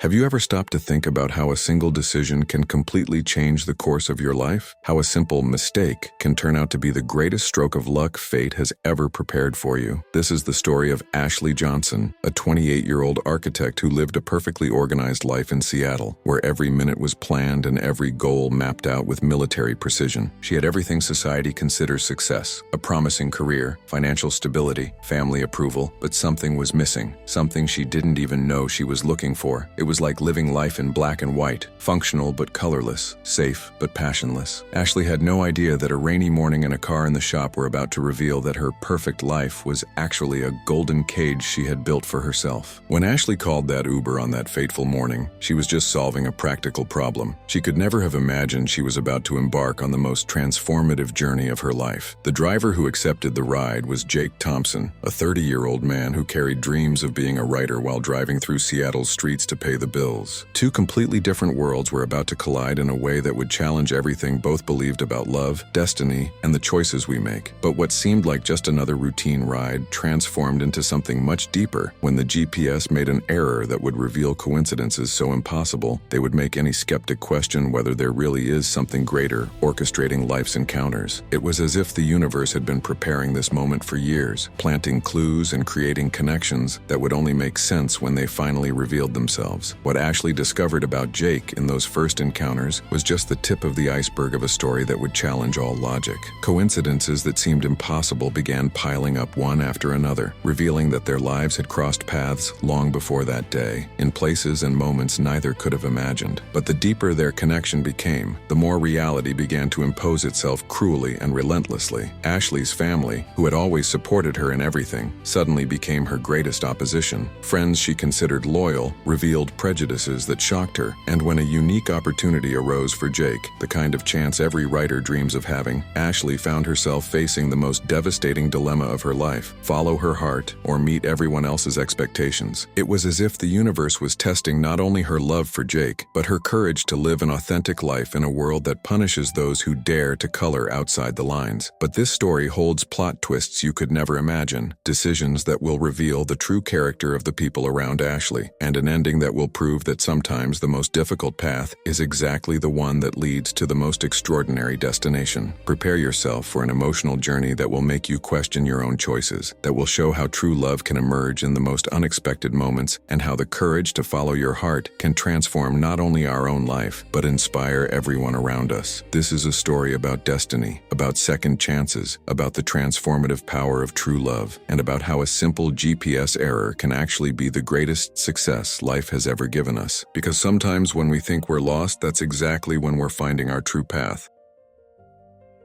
Have you ever stopped to think about how a single decision can completely change the course of your life? How a simple mistake can turn out to be the greatest stroke of luck fate has ever prepared for you? This is the story of Ashley Johnson, a 28-year-old architect who lived a perfectly organized life in Seattle, where every minute was planned and every goal mapped out with military precision. She had everything society considers success: a promising career, financial stability, family approval, but something was missing, something she didn't even know she was looking for. It was like living life in black and white, functional but colorless, safe but passionless. Ashley had no idea that a rainy morning and a car in the shop were about to reveal that her perfect life was actually a golden cage she had built for herself. When Ashley called that Uber on that fateful morning, she was just solving a practical problem. She could never have imagined she was about to embark on the most transformative journey of her life. The driver who accepted the ride was Jake Thompson, a 30-year-old man who carried dreams of being a writer while driving through Seattle's streets to pay the bills. Two completely different worlds were about to collide in a way that would challenge everything both believed about love, destiny, and the choices we make. But what seemed like just another routine ride transformed into something much deeper when the GPS made an error that would reveal coincidences so impossible they would make any skeptic question whether there really is something greater orchestrating life's encounters. It was as if the universe had been preparing this moment for years, planting clues and creating connections that would only make sense when they finally revealed themselves. What Ashley discovered about Jake in those first encounters was just the tip of the iceberg of a story that would challenge all logic. Coincidences that seemed impossible began piling up one after another, revealing that their lives had crossed paths long before that day, in places and moments neither could have imagined. But the deeper their connection became, the more reality began to impose itself cruelly and relentlessly. Ashley's family, who had always supported her in everything, suddenly became her greatest opposition. Friends she considered loyal revealed prejudices that shocked her, and when a unique opportunity arose for Jake, the kind of chance every writer dreams of having, Ashley found herself facing the most devastating dilemma of her life: follow her heart or meet everyone else's expectations. It was as if the universe was testing not only her love for Jake, but her courage to live an authentic life in a world that punishes those who dare to color outside the lines. But this story holds plot twists you could never imagine, decisions that will reveal the true character of the people around Ashley, and an ending that will prove that sometimes the most difficult path is exactly the one that leads to the most extraordinary destination. Prepare yourself for an emotional journey that will make you question your own choices, that will show how true love can emerge in the most unexpected moments, and how the courage to follow your heart can transform not only our own life, but inspire everyone around us. This is a story about destiny, about second chances, about the transformative power of true love, and about how a simple GPS error can actually be the greatest success life has ever given us. Because sometimes when we think we're lost, that's exactly when we're finding our true path.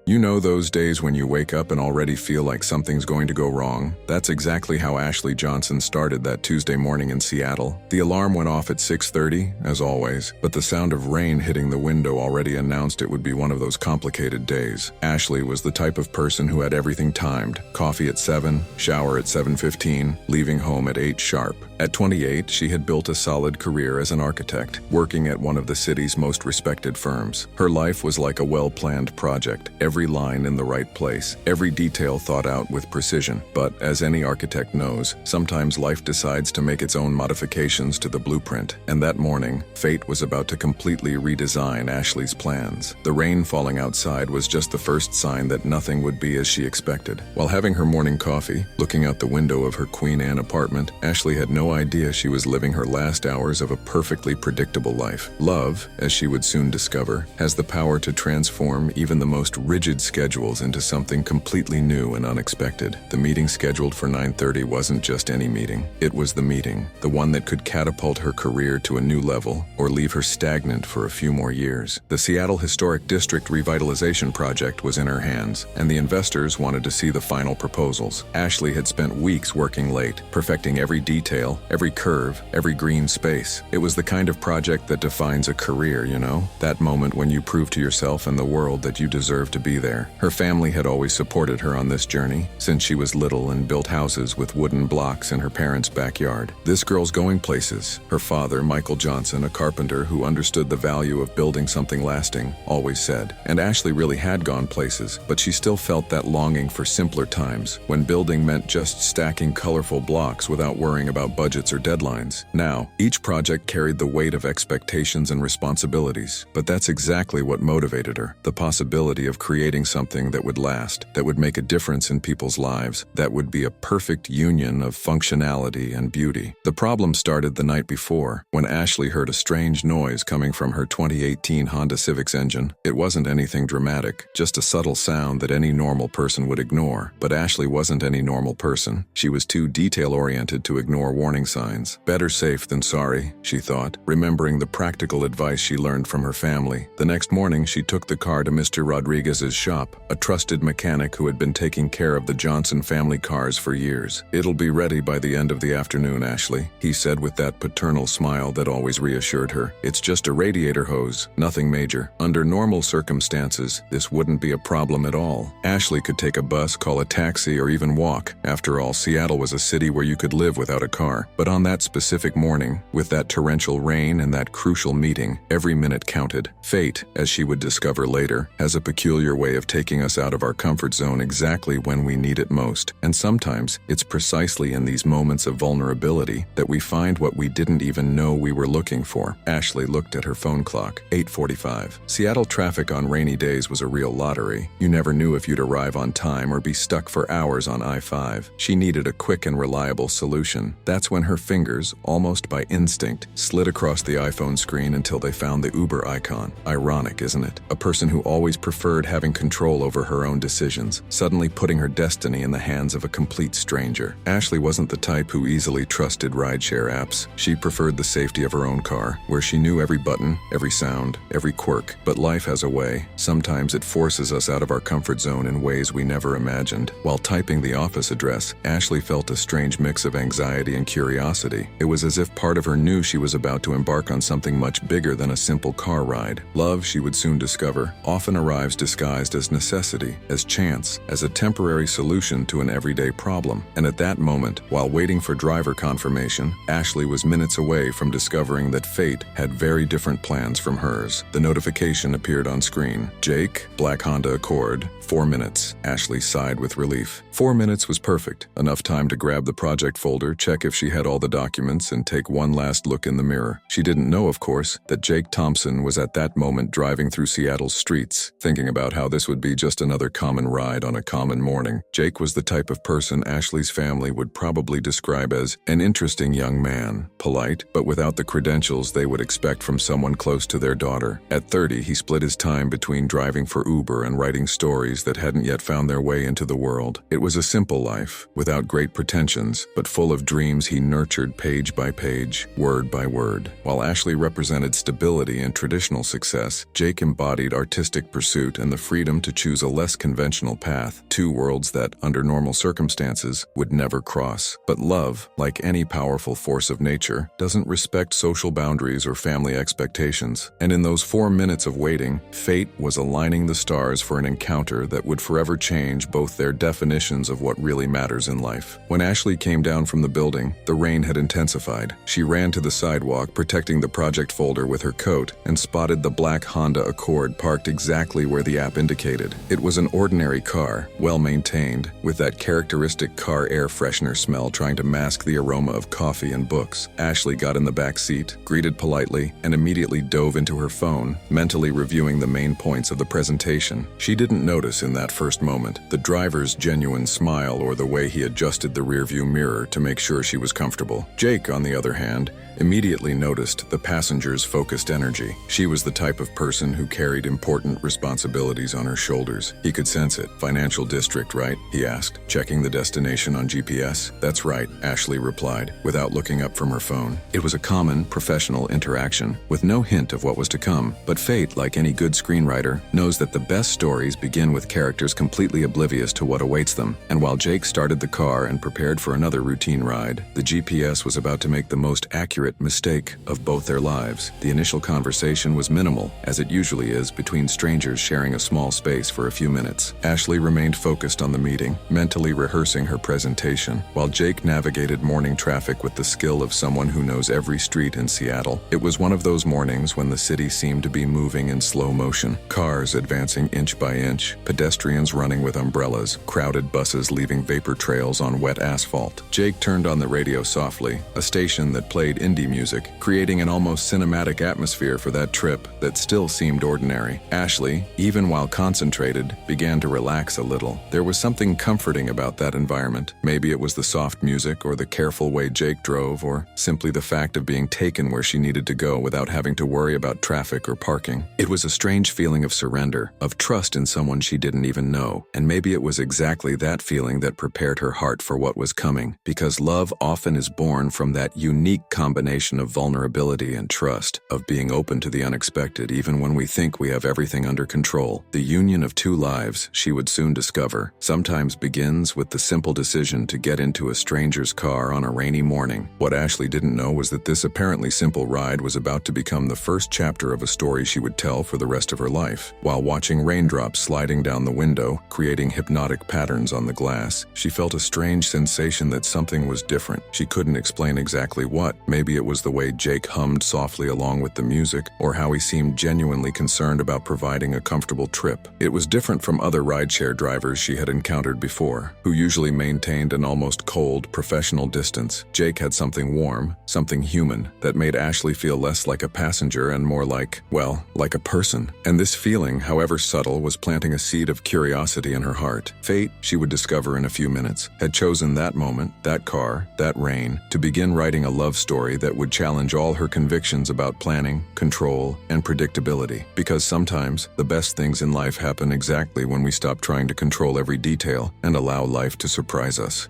You know those days when you wake up and already feel like something's going to go wrong? That's exactly how Ashley Johnson started that Tuesday morning in Seattle. The alarm went off at 6:30, as always, but the sound of rain hitting the window already announced it would be one of those complicated days. Ashley was the type of person who had everything timed: coffee at 7, shower at 7:15, leaving home at 8 sharp. At 28, she had built a solid career as an architect, working at one of the city's most respected firms. Her life was like a well-planned project, every line in the right place, every detail thought out with precision. But as any architect knows, sometimes life decides to make its own modifications to the blueprint. And that morning, fate was about to completely redesign Ashley's plans. The rain falling outside was just the first sign that nothing would be as she expected. While having her morning coffee, looking out the window of her Queen Anne apartment, Ashley had no idea she was living her last hours of a perfectly predictable life. Love, as she would soon discover, has the power to transform even the most rigid schedules into something completely new and unexpected. The meeting scheduled for 9:30 wasn't just any meeting. It was the meeting, the one that could catapult her career to a new level or leave her stagnant for a few more years. The Seattle Historic District Revitalization Project was in her hands, and the investors wanted to see the final proposals. Ashley had spent weeks working late, perfecting every detail, every curve, every green space. It was the kind of project that defines a career, you know? That moment when you prove to yourself and the world that you deserve to be be there. Her family had always supported her on this journey, since she was little and built houses with wooden blocks in her parents' backyard. This girl's going places. Her father, Michael Johnson, a carpenter who understood the value of building something lasting, always said. And Ashley really had gone places, but she still felt that longing for simpler times, when building meant just stacking colorful blocks without worrying about budgets or deadlines. Now, each project carried the weight of expectations and responsibilities, but that's exactly what motivated her. The possibility of creating something that would last, that would make a difference in people's lives, that would be a perfect union of functionality and beauty. The problem started the night before, when Ashley heard a strange noise coming from her 2018 Honda Civic's engine. It wasn't anything dramatic, just a subtle sound that any normal person would ignore. But Ashley wasn't any normal person. She was too detail-oriented to ignore warning signs. Better safe than sorry, she thought, remembering the practical advice she learned from her family. The next morning, she took the car to Mr. Rodriguez's shop, a trusted mechanic who had been taking care of the Johnson family cars for years. "It'll be ready by the end of the afternoon, Ashley," he said with that paternal smile that always reassured her. "It's just a radiator hose, nothing major. Under normal circumstances, this wouldn't be a problem at all." Ashley could take a bus, call a taxi, or even walk. After all, Seattle was a city where you could live without a car. But on that specific morning, with that torrential rain and that crucial meeting, every minute counted. Fate, as she would discover later, has a peculiar way of taking us out of our comfort zone exactly when we need it most. And sometimes, it's precisely in these moments of vulnerability that we find what we didn't even know we were looking for. Ashley looked at her phone clock. 8:45. Seattle traffic on rainy days was a real lottery. You never knew if you'd arrive on time or be stuck for hours on I-5. She needed a quick and reliable solution. That's when her fingers, almost by instinct, slid across the iPhone screen until they found the Uber icon. Ironic, isn't it? A person who always preferred having control over her own decisions, suddenly putting her destiny in the hands of a complete stranger. Ashley wasn't the type who easily trusted rideshare apps. She preferred the safety of her own car, where she knew every button, every sound, every quirk. But life has a way. Sometimes it forces us out of our comfort zone in ways we never imagined. While typing the office address, Ashley felt a strange mix of anxiety and curiosity. It was as if part of her knew she was about to embark on something much bigger than a simple car ride. Love, she would soon discover, often arrives disguised as necessity, as chance, as a temporary solution to an everyday problem. And at that moment, while waiting for driver confirmation, Ashley was minutes away from discovering that fate had very different plans from hers. The notification appeared on screen. Jake, black Honda Accord, 4 minutes. Ashley sighed with relief. 4 minutes was perfect. Enough time to grab the project folder, check if she had all the documents, and take one last look in the mirror. She didn't know, of course, that Jake Thompson was at that moment driving through Seattle's streets, thinking about how this would be just another common ride on a common morning. Jake was the type of person Ashley's family would probably describe as an interesting young man, polite, but without the credentials they would expect from someone close to their daughter. At 30, he split his time between driving for Uber and writing stories that hadn't yet found their way into the world. It was a simple life, without great pretensions, but full of dreams he nurtured page by page, word by word. While Ashley represented stability and traditional success, Jake embodied artistic pursuit and the freedom to choose a less conventional path, two worlds that, under normal circumstances, would never cross. But love, like any powerful force of nature, doesn't respect social boundaries or family expectations. And in those 4 minutes of waiting, fate was aligning the stars for an encounter that would forever change both their definitions of what really matters in life. When Ashley came down from the building, the rain had intensified. She ran to the sidewalk, protecting the project folder with her coat, and spotted the black Honda Accord parked exactly where the app indicated. It was an ordinary car, well-maintained, with that characteristic car air freshener smell trying to mask the aroma of coffee and books. Ashley got in the back seat, greeted politely, and immediately dove into her phone, mentally reviewing the main points of the presentation. She didn't notice in that first moment the driver's genuine smile or the way he adjusted the rearview mirror to make sure she was comfortable. Jake, on the other hand, immediately noticed the passenger's focused energy. She was the type of person who carried important responsibilities on her shoulders. He could sense it. "Financial district, right?" he asked, checking the destination on GPS. "That's right," Ashley replied, without looking up from her phone. It was a common, professional interaction, with no hint of what was to come. But fate, like any good screenwriter, knows that the best stories begin with characters completely oblivious to what awaits them. And while Jake started the car and prepared for another routine ride, the GPS was about to make the most accurate mistake of both their lives. The initial conversation was minimal, as it usually is between strangers sharing a small small space for a few minutes. Ashley remained focused on the meeting, mentally rehearsing her presentation, while Jake navigated morning traffic with the skill of someone who knows every street in Seattle. It was one of those mornings when the city seemed to be moving in slow motion, cars advancing inch by inch, pedestrians running with umbrellas, crowded buses leaving vapor trails on wet asphalt. Jake turned on the radio softly, a station that played indie music, creating an almost cinematic atmosphere for that trip that still seemed ordinary. Ashley, even while concentrated, began to relax a little. There was something comforting about that environment. Maybe it was the soft music or the careful way Jake drove, or simply the fact of being taken where she needed to go without having to worry about traffic or parking. It was a strange feeling of surrender, of trust in someone she didn't even know, and maybe it was exactly that feeling that prepared her heart for what was coming, because love often is born from that unique combination of vulnerability and trust, of being open to the unexpected even when we think we have everything under control. The union of two lives, she would soon discover, sometimes begins with the simple decision to get into a stranger's car on a rainy morning. What Ashley didn't know was that this apparently simple ride was about to become the first chapter of a story she would tell for the rest of her life. While watching raindrops sliding down the window, creating hypnotic patterns on the glass, she felt a strange sensation that something was different. She couldn't explain exactly what. Maybe it was the way Jake hummed softly along with the music, or how he seemed genuinely concerned about providing a comfortable trip. It was different from other rideshare drivers she had encountered before, who usually maintained an almost cold, professional distance. Jake had something warm, something human, that made Ashley feel less like a passenger and more like, well, like a person. And this feeling, however subtle, was planting a seed of curiosity in her heart. Fate, she would discover in a few minutes, had chosen that moment, that car, that rain, to begin writing a love story that would challenge all her convictions about planning, control, and predictability. Because sometimes, the best things in life happen exactly when we stop trying to control every detail and allow life to surprise us.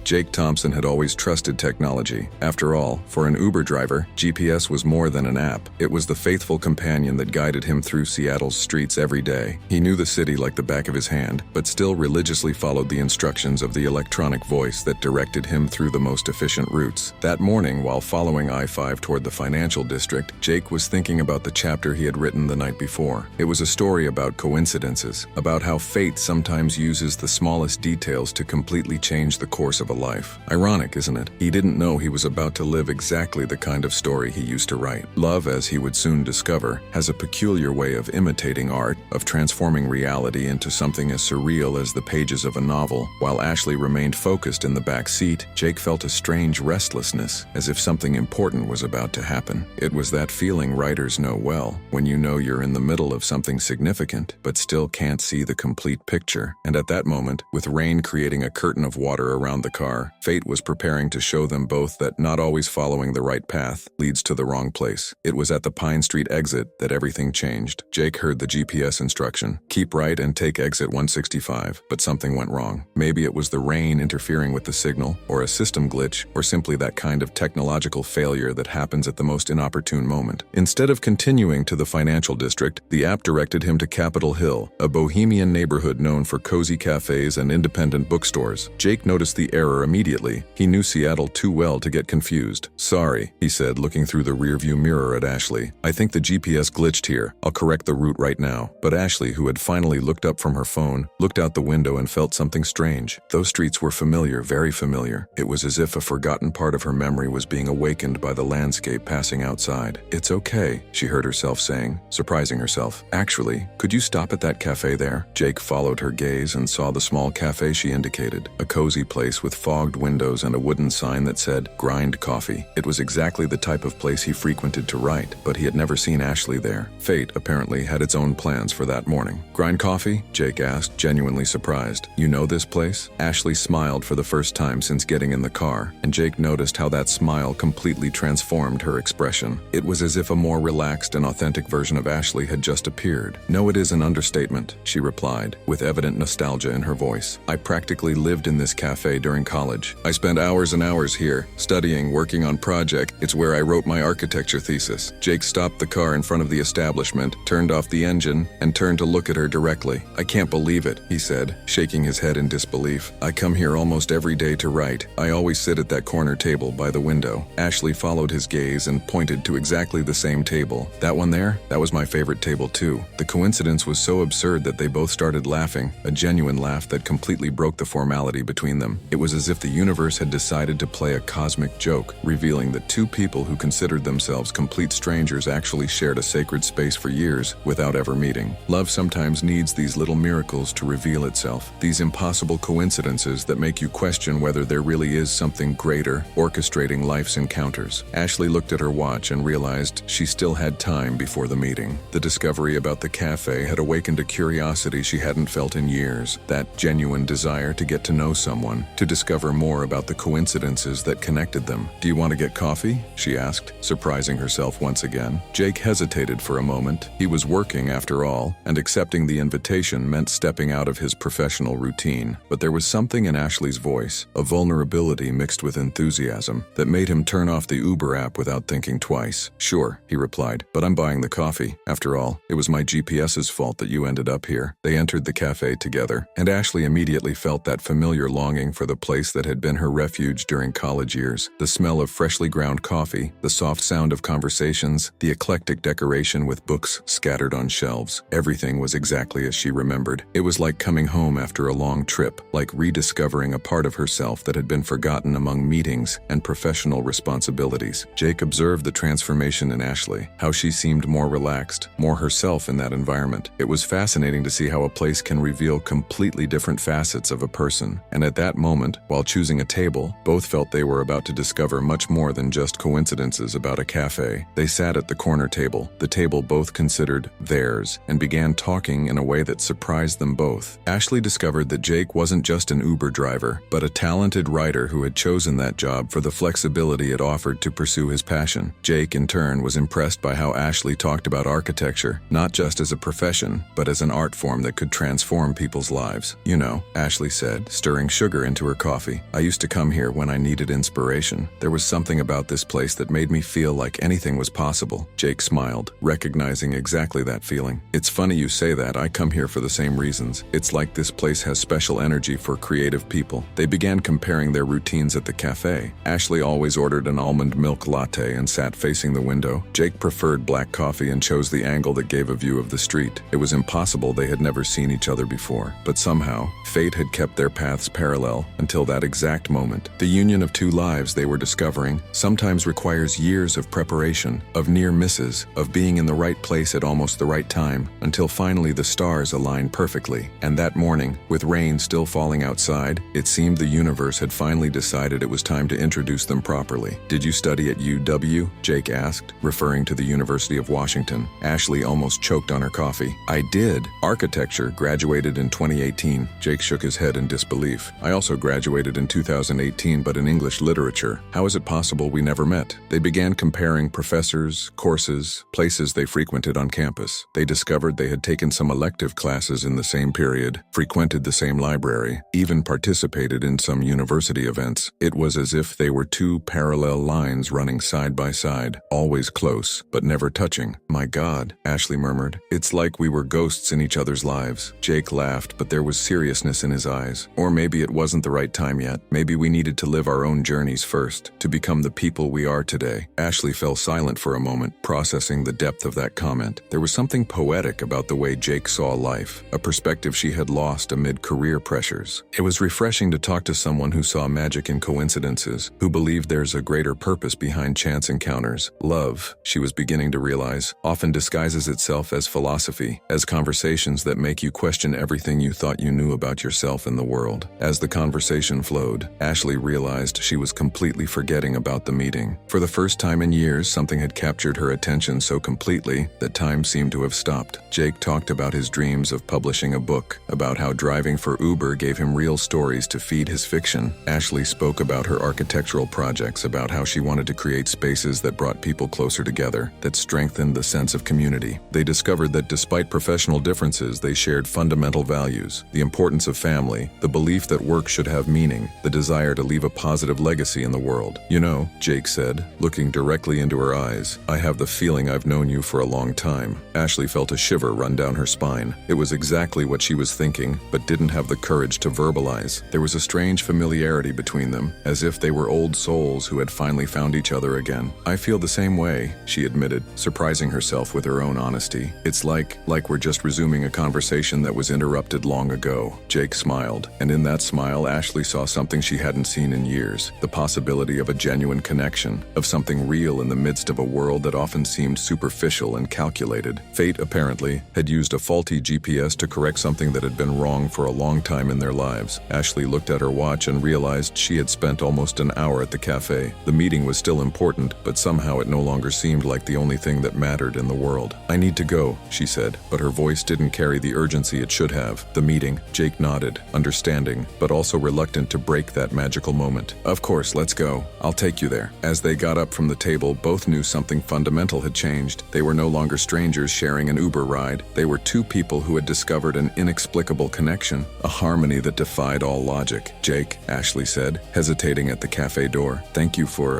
Jake Thompson had always trusted technology. After all, for an Uber driver, GPS was more than an app. It was the faithful companion that guided him through Seattle's streets every day. He knew the city like the back of his hand, but still religiously followed the instructions of the electronic voice that directed him through the most efficient routes. That morning, while following I-5 toward the financial district, Jake was thinking about the chapter he had written the night before. It was a story about coincidences, about how fate sometimes uses the smallest details to completely change the course of a life. Ironic, isn't it? He didn't know he was about to live exactly the kind of story he used to write. Love, as he would soon discover, has a peculiar way of imitating art, of transforming reality into something as surreal as the pages of a novel. While Ashley remained focused in the back seat, Jake felt a strange restlessness, as if something important was about to happen. It was that feeling writers know well, when you know you're in the middle of something significant, but still can't see the complete picture. And at that moment, with rain creating a curtain of water around the car, fate was preparing to show them both that not always following the right path leads to the wrong place. It was at the Pine Street exit that everything changed. Jake heard the GPS instruction, keep right and take exit 165, but something went wrong. Maybe it was the rain interfering with the signal, or a system glitch, or simply that kind of technological failure that happens at the most inopportune moment. Instead of continuing to the financial district, the app directed him to Capitol Hill, a bohemian neighborhood known for cozy cafes and independent bookstores. Jake noticed the error immediately. He knew Seattle too well to get confused. Sorry, he said, looking through the rearview mirror at Ashley. I think the GPS glitched here. I'll correct the route right now. But Ashley, who had finally looked up from her phone, looked out the window and felt something strange. Those streets were familiar, very familiar. It was as if a forgotten part of her memory was being awakened by the landscape passing outside. It's okay, she heard herself saying, surprising herself. Actually, could you stop at that cafe there? Jake followed her gaze and saw the small cafe she indicated, a cozy place with fogged windows and a wooden sign that said, Grind Coffee. It was exactly the type of place he frequented to write, but he had never seen Ashley there. Fate, apparently, had its own plans for that morning. Grind Coffee? Jake asked, genuinely surprised. You know this place? Ashley smiled for the first time since getting in the car, and Jake noticed how that smile completely transformed her expression. It was as if a more relaxed and authentic version of Ashley had just appeared. No, it is an understatement, she replied, with evident nostalgia in her voice. I practically lived in this cafe during college. I spent hours and hours here, studying, working on project. It's where I wrote my architecture thesis. Jake stopped the car in front of the establishment, turned off the engine, and turned to look at her directly. I can't believe it, he said, shaking his head in disbelief. I come here almost every day to write. I always sit at that corner table by the window. Ashley followed his gaze and pointed to exactly the same table. That one there? That was my favorite table too. The coincidence was so absurd that they both started laughing, a genuine laugh that completely broke the formality between them. It was as if the universe had decided to play a cosmic joke, revealing that two people who considered themselves complete strangers actually shared a sacred space for years without ever meeting. Love sometimes needs these little miracles to reveal itself, these impossible coincidences that make you question whether there really is something greater orchestrating life's encounters. Ashley looked at her watch and realized she still had time before the meeting. The discovery about the cafe had awakened a curiosity she hadn't felt in years, that genuine desire to get to know someone, to discover more about the coincidences that connected them. "Do you want to get coffee?" she asked, surprising herself once again. Jake hesitated for a moment. He was working after all, and accepting the invitation meant stepping out of his professional routine. But there was something in Ashley's voice, a vulnerability mixed with enthusiasm, that made him turn off the Uber app without thinking twice. "Sure," he replied, "but I'm buying the coffee. After all, it was my GPS's fault that you ended up here." They entered the cafe together, and Ashley immediately felt that familiar longing for the place that had been her refuge during college years. The smell of freshly ground coffee, the soft sound of conversations, the eclectic decoration with books scattered on shelves. Everything was exactly as she remembered. It was like coming home after a long trip, like rediscovering a part of herself that had been forgotten among meetings and professional responsibilities. Jake observed the transformation in Ashley, how she seemed more relaxed, more herself in that environment. It was fascinating to see how a place can reveal completely different facets of a person. And at that moment, while choosing a table, both felt they were about to discover much more than just coincidences about a cafe. They sat at the corner table, the table both considered theirs, and began talking in a way that surprised them both. Ashley discovered that Jake wasn't just an Uber driver, but a talented writer who had chosen that job for the flexibility it offered to pursue his passion. Jake, in turn, was impressed by how Ashley talked about architecture, not just as a profession, but as an art form that could transform people's lives. "You know," Ashley said, stirring sugar into her coffee, "I used to come here when I needed inspiration. There was something about this place that made me feel like anything was possible." Jake smiled, recognizing exactly that feeling. "It's funny you say that. I come here for the same reasons. It's like this place has special energy for creative people." They began comparing their routines at the cafe. Ashley always ordered an almond milk latte and sat facing the window. Jake preferred black coffee and chose the angle that gave a view of the street. It was impossible they had never seen each other before, but somehow, fate had kept their paths parallel until that exact moment. The union of two lives they were discovering sometimes requires years of preparation, of near misses, of being in the right place at almost the right time, until finally the stars aligned perfectly. And that morning, with rain still falling outside, it seemed the universe had finally decided it was time to introduce them properly. "Did you study at UW?" Jake asked, referring to the University of Washington. Ashley almost choked on her coffee. "I did. Architecture, graduated in 2018. Jake shook his head in disbelief. "I also graduated in 2018, but in English literature. How is it possible we never met?" They began comparing professors, courses, places they frequented on campus. They discovered they had taken some elective classes in the same period, frequented the same library, even participated in some university events. It was as if they were two parallel lines running side by side, always close, but never touching. "My God," Ashley murmured. "It's like we were ghosts in each other's lives." Jake laughed, but there was seriousness in his eyes. "Or maybe it wasn't the right time yet. Maybe we needed to live our own journeys first, to become the people we are today." Ashley fell silent for a moment, processing the depth of that comment. There was something poetic about the way Jake saw life, a perspective she had lost amid career pressures. It was refreshing to talk to someone who saw magic in coincidences, who believed there's a greater purpose behind chance encounters. Love, she was beginning to realize, often disguises itself as philosophy, as conversations that make you question everything you thought you knew about yourself and the world. As the conversation flowed, Ashley realized she was completely forgetting about the meeting. For the first time in years, something had captured her attention so completely that time seemed to have stopped. Jake talked about his dreams of publishing a book, about how driving for Uber gave him real stories to feed his fiction. Ashley spoke about her architectural projects, about how she wanted to create spaces that brought people closer together, that strengthened the sense of community. They discovered that despite professional differences, they shared fundamental values: the importance of family, the belief that work should have meaning, the desire to leave a positive legacy in the world. You know, Jake said, looking directly into her eyes, I have the feeling I've known you for a long time. Ashley felt a shiver run down her spine. It was exactly what she was thinking, but didn't have the courage to verbalize. There was a strange familiarity between them, as if they were old souls who had finally found each other again. I feel the same way, she admitted, surprising herself with her own honesty. It's like we're just resuming a conversation that was interrupted long ago. Jake smiled, and in that smile, Ashley saw something she hadn't seen in years, the possibility of a genuine connection, of something real in the midst of a world that often seemed superficial and calculated. Fate, apparently, had used a faulty GPS to correct something that had been wrong for a long time in their lives. Ashley looked at her watch and realized she had spent almost an hour at the cafe. The meeting was still important, but somehow it no longer seemed like the only thing that mattered in the world. I need to go, she said, but her voice didn't carry the urgency it should have. The meeting, Jake nodded, understanding, but also reluctant to break that magical moment. Of course, let's go. I'll take you there. As they got up from the table, both knew something fundamental had changed. They were no longer strangers sharing an Uber ride. They were two people who had discovered an inexplicable connection, a harmony that defied all logic. Jake, Ashley said, hesitating at the cafe door. Thank you for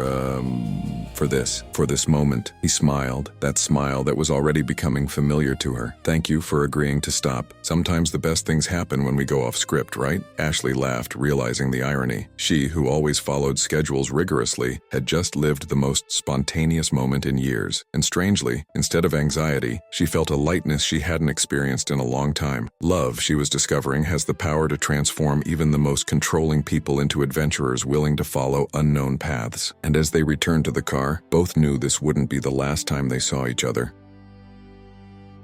this moment. He smiled, that smile that was already becoming familiar to her. Thank you for agreeing to stop. Sometimes the best things happen when we go off script, right? Ashley laughed, realizing the irony. She, who always followed schedules rigorously, had just lived the most spontaneous moment in years. And strangely, instead of anxiety, she felt a lightness she hadn't experienced in a long time. Love, she was discovering, has the power to transform even the most controlling people into adventurers willing to follow unknown paths. And as they returned to the car, both knew this wouldn't be the last time they saw each other.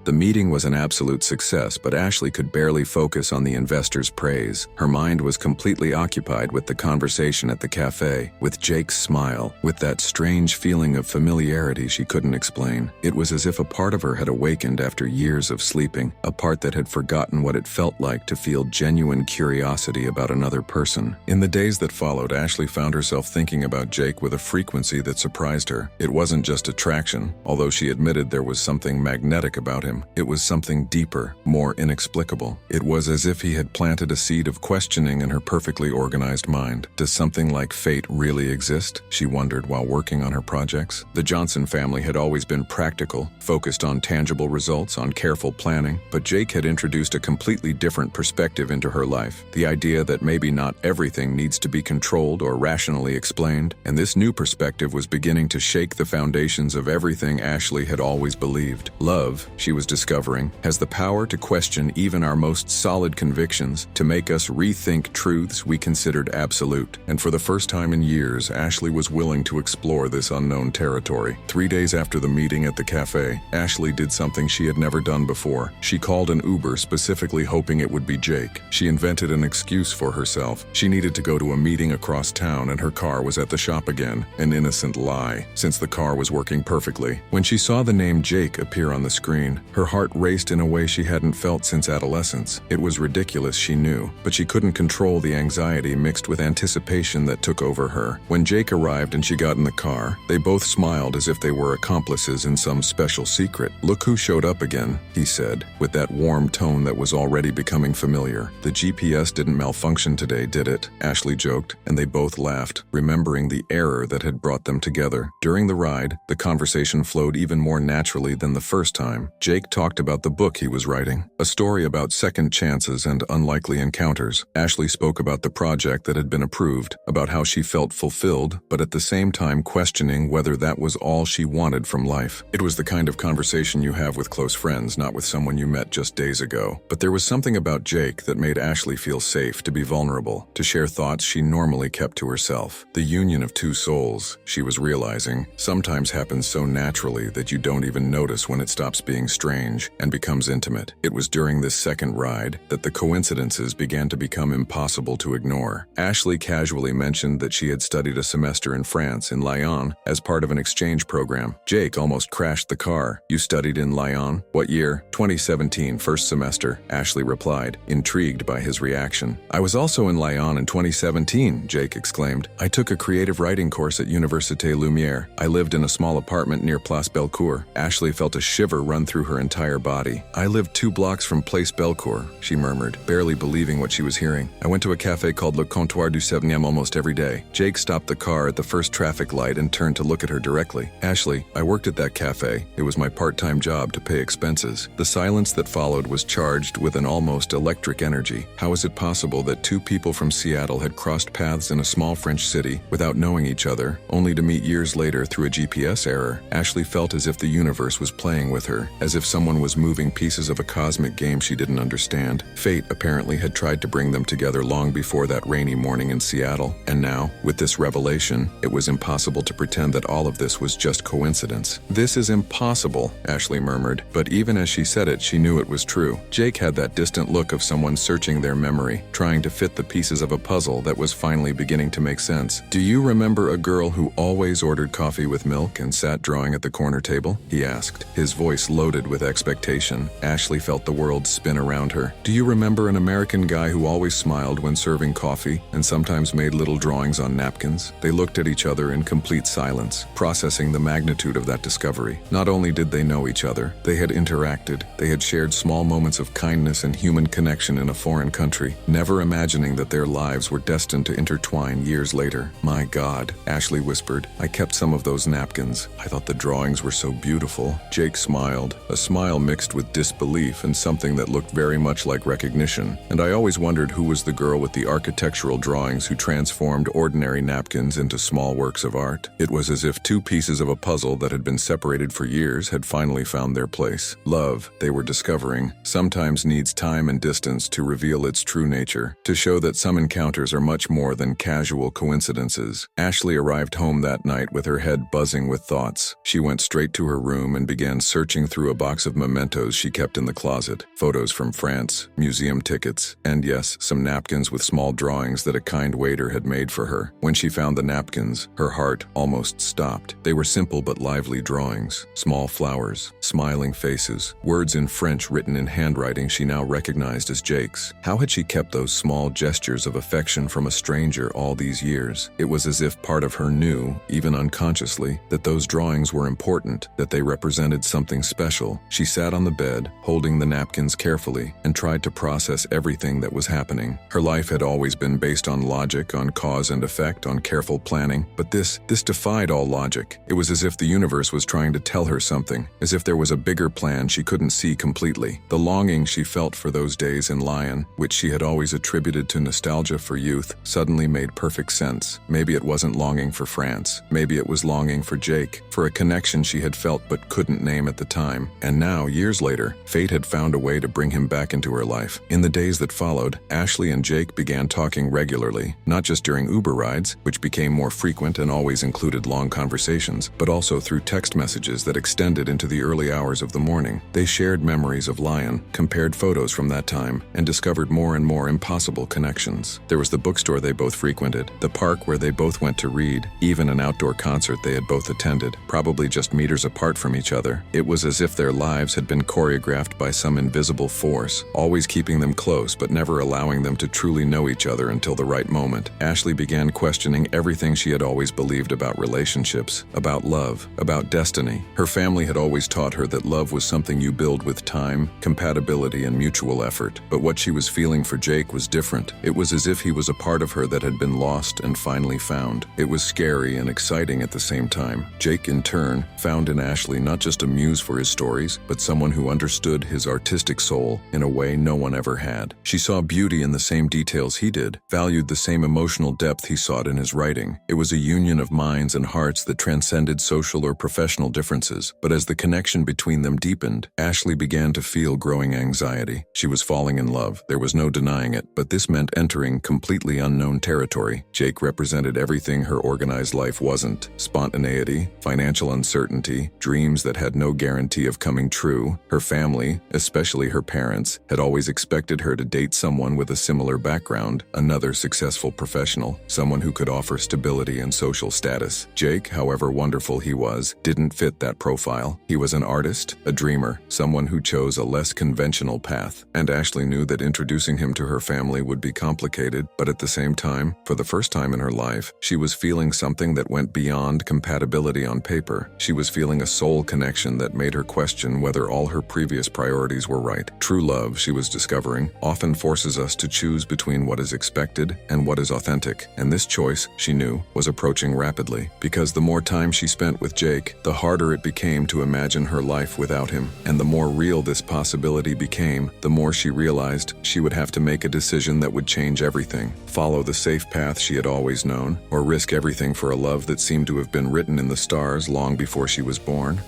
The meeting was an absolute success, but Ashley could barely focus on the investors' praise. Her mind was completely occupied with the conversation at the cafe, with Jake's smile, with that strange feeling of familiarity she couldn't explain. It was as if a part of her had awakened after years of sleeping, a part that had forgotten what it felt like to feel genuine curiosity about another person. In the days that followed, Ashley found herself thinking about Jake with a frequency that surprised her. It wasn't just attraction, although she admitted there was something magnetic about him. It was something deeper, more inexplicable. It was as if he had planted a seed of questioning in her perfectly organized mind. Does something like fate really exist? She wondered while working on her projects. The Johnson family had always been practical, focused on tangible results, on careful planning, but Jake had introduced a completely different perspective into her life. The idea that maybe not everything needs to be controlled or rationally explained, and this new perspective was beginning to shake the foundations of everything Ashley had always believed. Love, she was discovering, has the power to question even our most solid convictions, to make us rethink truths we considered absolute. And for the first time in years, Ashley was willing to explore this unknown territory. 3 days after the meeting at the cafe, Ashley did something she had never done before. She called an Uber, specifically hoping it would be Jake. She invented an excuse for herself. She needed to go to a meeting across town and her car was at the shop again. An innocent lie, since the car was working perfectly. When she saw the name Jake appear on the screen, her heart raced in a way she hadn't felt since adolescence. It was ridiculous, she knew, but she couldn't control the anxiety mixed with anticipation that took over her. When Jake arrived and she got in the car, they both smiled as if they were accomplices in some special secret. Look who showed up again, he said, with that warm tone that was already becoming familiar. The GPS didn't malfunction today, did it? Ashley joked, and they both laughed, remembering the error that had brought them together. During the ride, the conversation flowed even more naturally than the first time. Jake talked about the book he was writing, a story about second chances and unlikely encounters. Ashley spoke about the project that had been approved, about how she felt fulfilled, but at the same time questioning whether that was all she wanted from life. It was the kind of conversation you have with close friends, not with someone you met just days ago. But there was something about Jake that made Ashley feel safe to be vulnerable, to share thoughts she normally kept to herself. The union of two souls, she was realizing, sometimes happens so naturally that you don't even notice when it stops being strange and becomes intimate. It was during this second ride that the coincidences began to become impossible to ignore. Ashley casually mentioned that she had studied a semester in France, in Lyon, as part of an exchange program. Jake almost crashed the car. You studied in Lyon? What year? 2017, first semester, Ashley replied, intrigued by his reaction. I was also in Lyon in 2017, Jake exclaimed. I took a creative writing course at Université Lumière. I lived in a small apartment near Place Bellecour. Ashley felt a shiver run through her entire body. "I live 2 blocks from Place Belcourt," she murmured, barely believing what she was hearing. "I went to a café called Le Comptoir du 7e almost every day." Jake stopped the car at the first traffic light and turned to look at her directly. "Ashley, I worked at that café. It was my part-time job to pay expenses." The silence that followed was charged with an almost electric energy. How is it possible that 2 people from Seattle had crossed paths in a small French city without knowing each other, only to meet years later through a GPS error? Ashley felt as if the universe was playing with her, as if someone was moving pieces of a cosmic game she didn't understand. Fate apparently had tried to bring them together long before that rainy morning in Seattle, and now, with this revelation, it was impossible to pretend that all of this was just coincidence. "This is impossible," Ashley murmured, but even as she said it, she knew it was true. Jake had that distant look of someone searching their memory, trying to fit the pieces of a puzzle that was finally beginning to make sense. "Do you remember a girl who always ordered coffee with milk and sat drawing at the corner table?" he asked, his voice loaded with expectation. Ashley felt the world spin around her. "Do you remember an American guy who always smiled when serving coffee and sometimes made little drawings on napkins?" They looked at each other in complete silence, processing the magnitude of that discovery. Not only did they know each other, they had interacted. They had shared small moments of kindness and human connection in a foreign country, never imagining that their lives were destined to intertwine years later. "My God," Ashley whispered, "I kept some of those napkins. I thought the drawings were so beautiful." Jake smiled, a smile mixed with disbelief and something that looked very much like recognition. "And I always wondered who was the girl with the architectural drawings who transformed ordinary napkins into small works of art." It was as if 2 pieces of a puzzle that had been separated for years had finally found their place. Love, they were discovering, sometimes needs time and distance to reveal its true nature, to show that some encounters are much more than casual coincidences. Ashley arrived home that night with her head buzzing with thoughts. She went straight to her room and began searching through a box of mementos she kept in the closet. Photos from France, museum tickets, and yes, some napkins with small drawings that a kind waiter had made for her. When she found the napkins, her heart almost stopped. They were simple but lively drawings. Small flowers, smiling faces, words in French written in handwriting she now recognized as Jake's. How had she kept those small gestures of affection from a stranger all these years? It was as if part of her knew, even unconsciously, that those drawings were important, that they represented something special. She sat on the bed, holding the napkins carefully, and tried to process everything that was happening. Her life had always been based on logic, on cause and effect, on careful planning, but this defied all logic. It was as if the universe was trying to tell her something, as if there was a bigger plan she couldn't see completely. The longing she felt for those days in Lyon, which she had always attributed to nostalgia for youth, suddenly made perfect sense. Maybe it wasn't longing for France. Maybe it was longing for Jake, for a connection she had felt but couldn't name at the time. And now, years later, fate had found a way to bring him back into her life. In the days that followed, Ashley and Jake began talking regularly, not just during Uber rides, which became more frequent and always included long conversations, but also through text messages that extended into the early hours of the morning. They shared memories of Lyon, compared photos from that time, and discovered more and more impossible connections. There was the bookstore they both frequented, the park where they both went to read, even an outdoor concert they had both attended, probably just meters apart from each other. It was as if their lives had been choreographed by some invisible force, always keeping them close but never allowing them to truly know each other until the right moment. Ashley began questioning everything she had always believed about relationships, about love, about destiny. Her family had always taught her that love was something you build with time, compatibility, and mutual effort. But what she was feeling for Jake was different. It was as if he was a part of her that had been lost and finally found. It was scary and exciting at the same time. Jake, in turn, found in Ashley not just a muse for his stories, but someone who understood his artistic soul in a way no one ever had. She saw beauty in the same details he did, valued the same emotional depth he sought in his writing. It was a union of minds and hearts that transcended social or professional differences. But as the connection between them deepened, Ashley began to feel growing anxiety. She was falling in love. There was no denying it, but this meant entering completely unknown territory. Jake represented everything her organized life wasn't: spontaneity, financial uncertainty, dreams that had no guarantee of coming true. Her family, especially her parents, had always expected her to date someone with a similar background, another successful professional, someone who could offer stability and social status. Jake, however wonderful he was, didn't fit that profile. He was an artist, a dreamer, someone who chose a less conventional path, and Ashley knew that introducing him to her family would be complicated, but at the same time, for the first time in her life, she was feeling something that went beyond compatibility on paper. She was feeling a soul connection that made her question question whether all her previous priorities were right. True love, she was discovering, often forces us to choose between what is expected and what is authentic, and this choice, she knew, was approaching rapidly. Because the more time she spent with Jake, the harder it became to imagine her life without him, and the more real this possibility became, the more she realized she would have to make a decision that would change everything. Follow the safe path she had always known, or risk everything for a love that seemed to have been written in the stars long before she was born.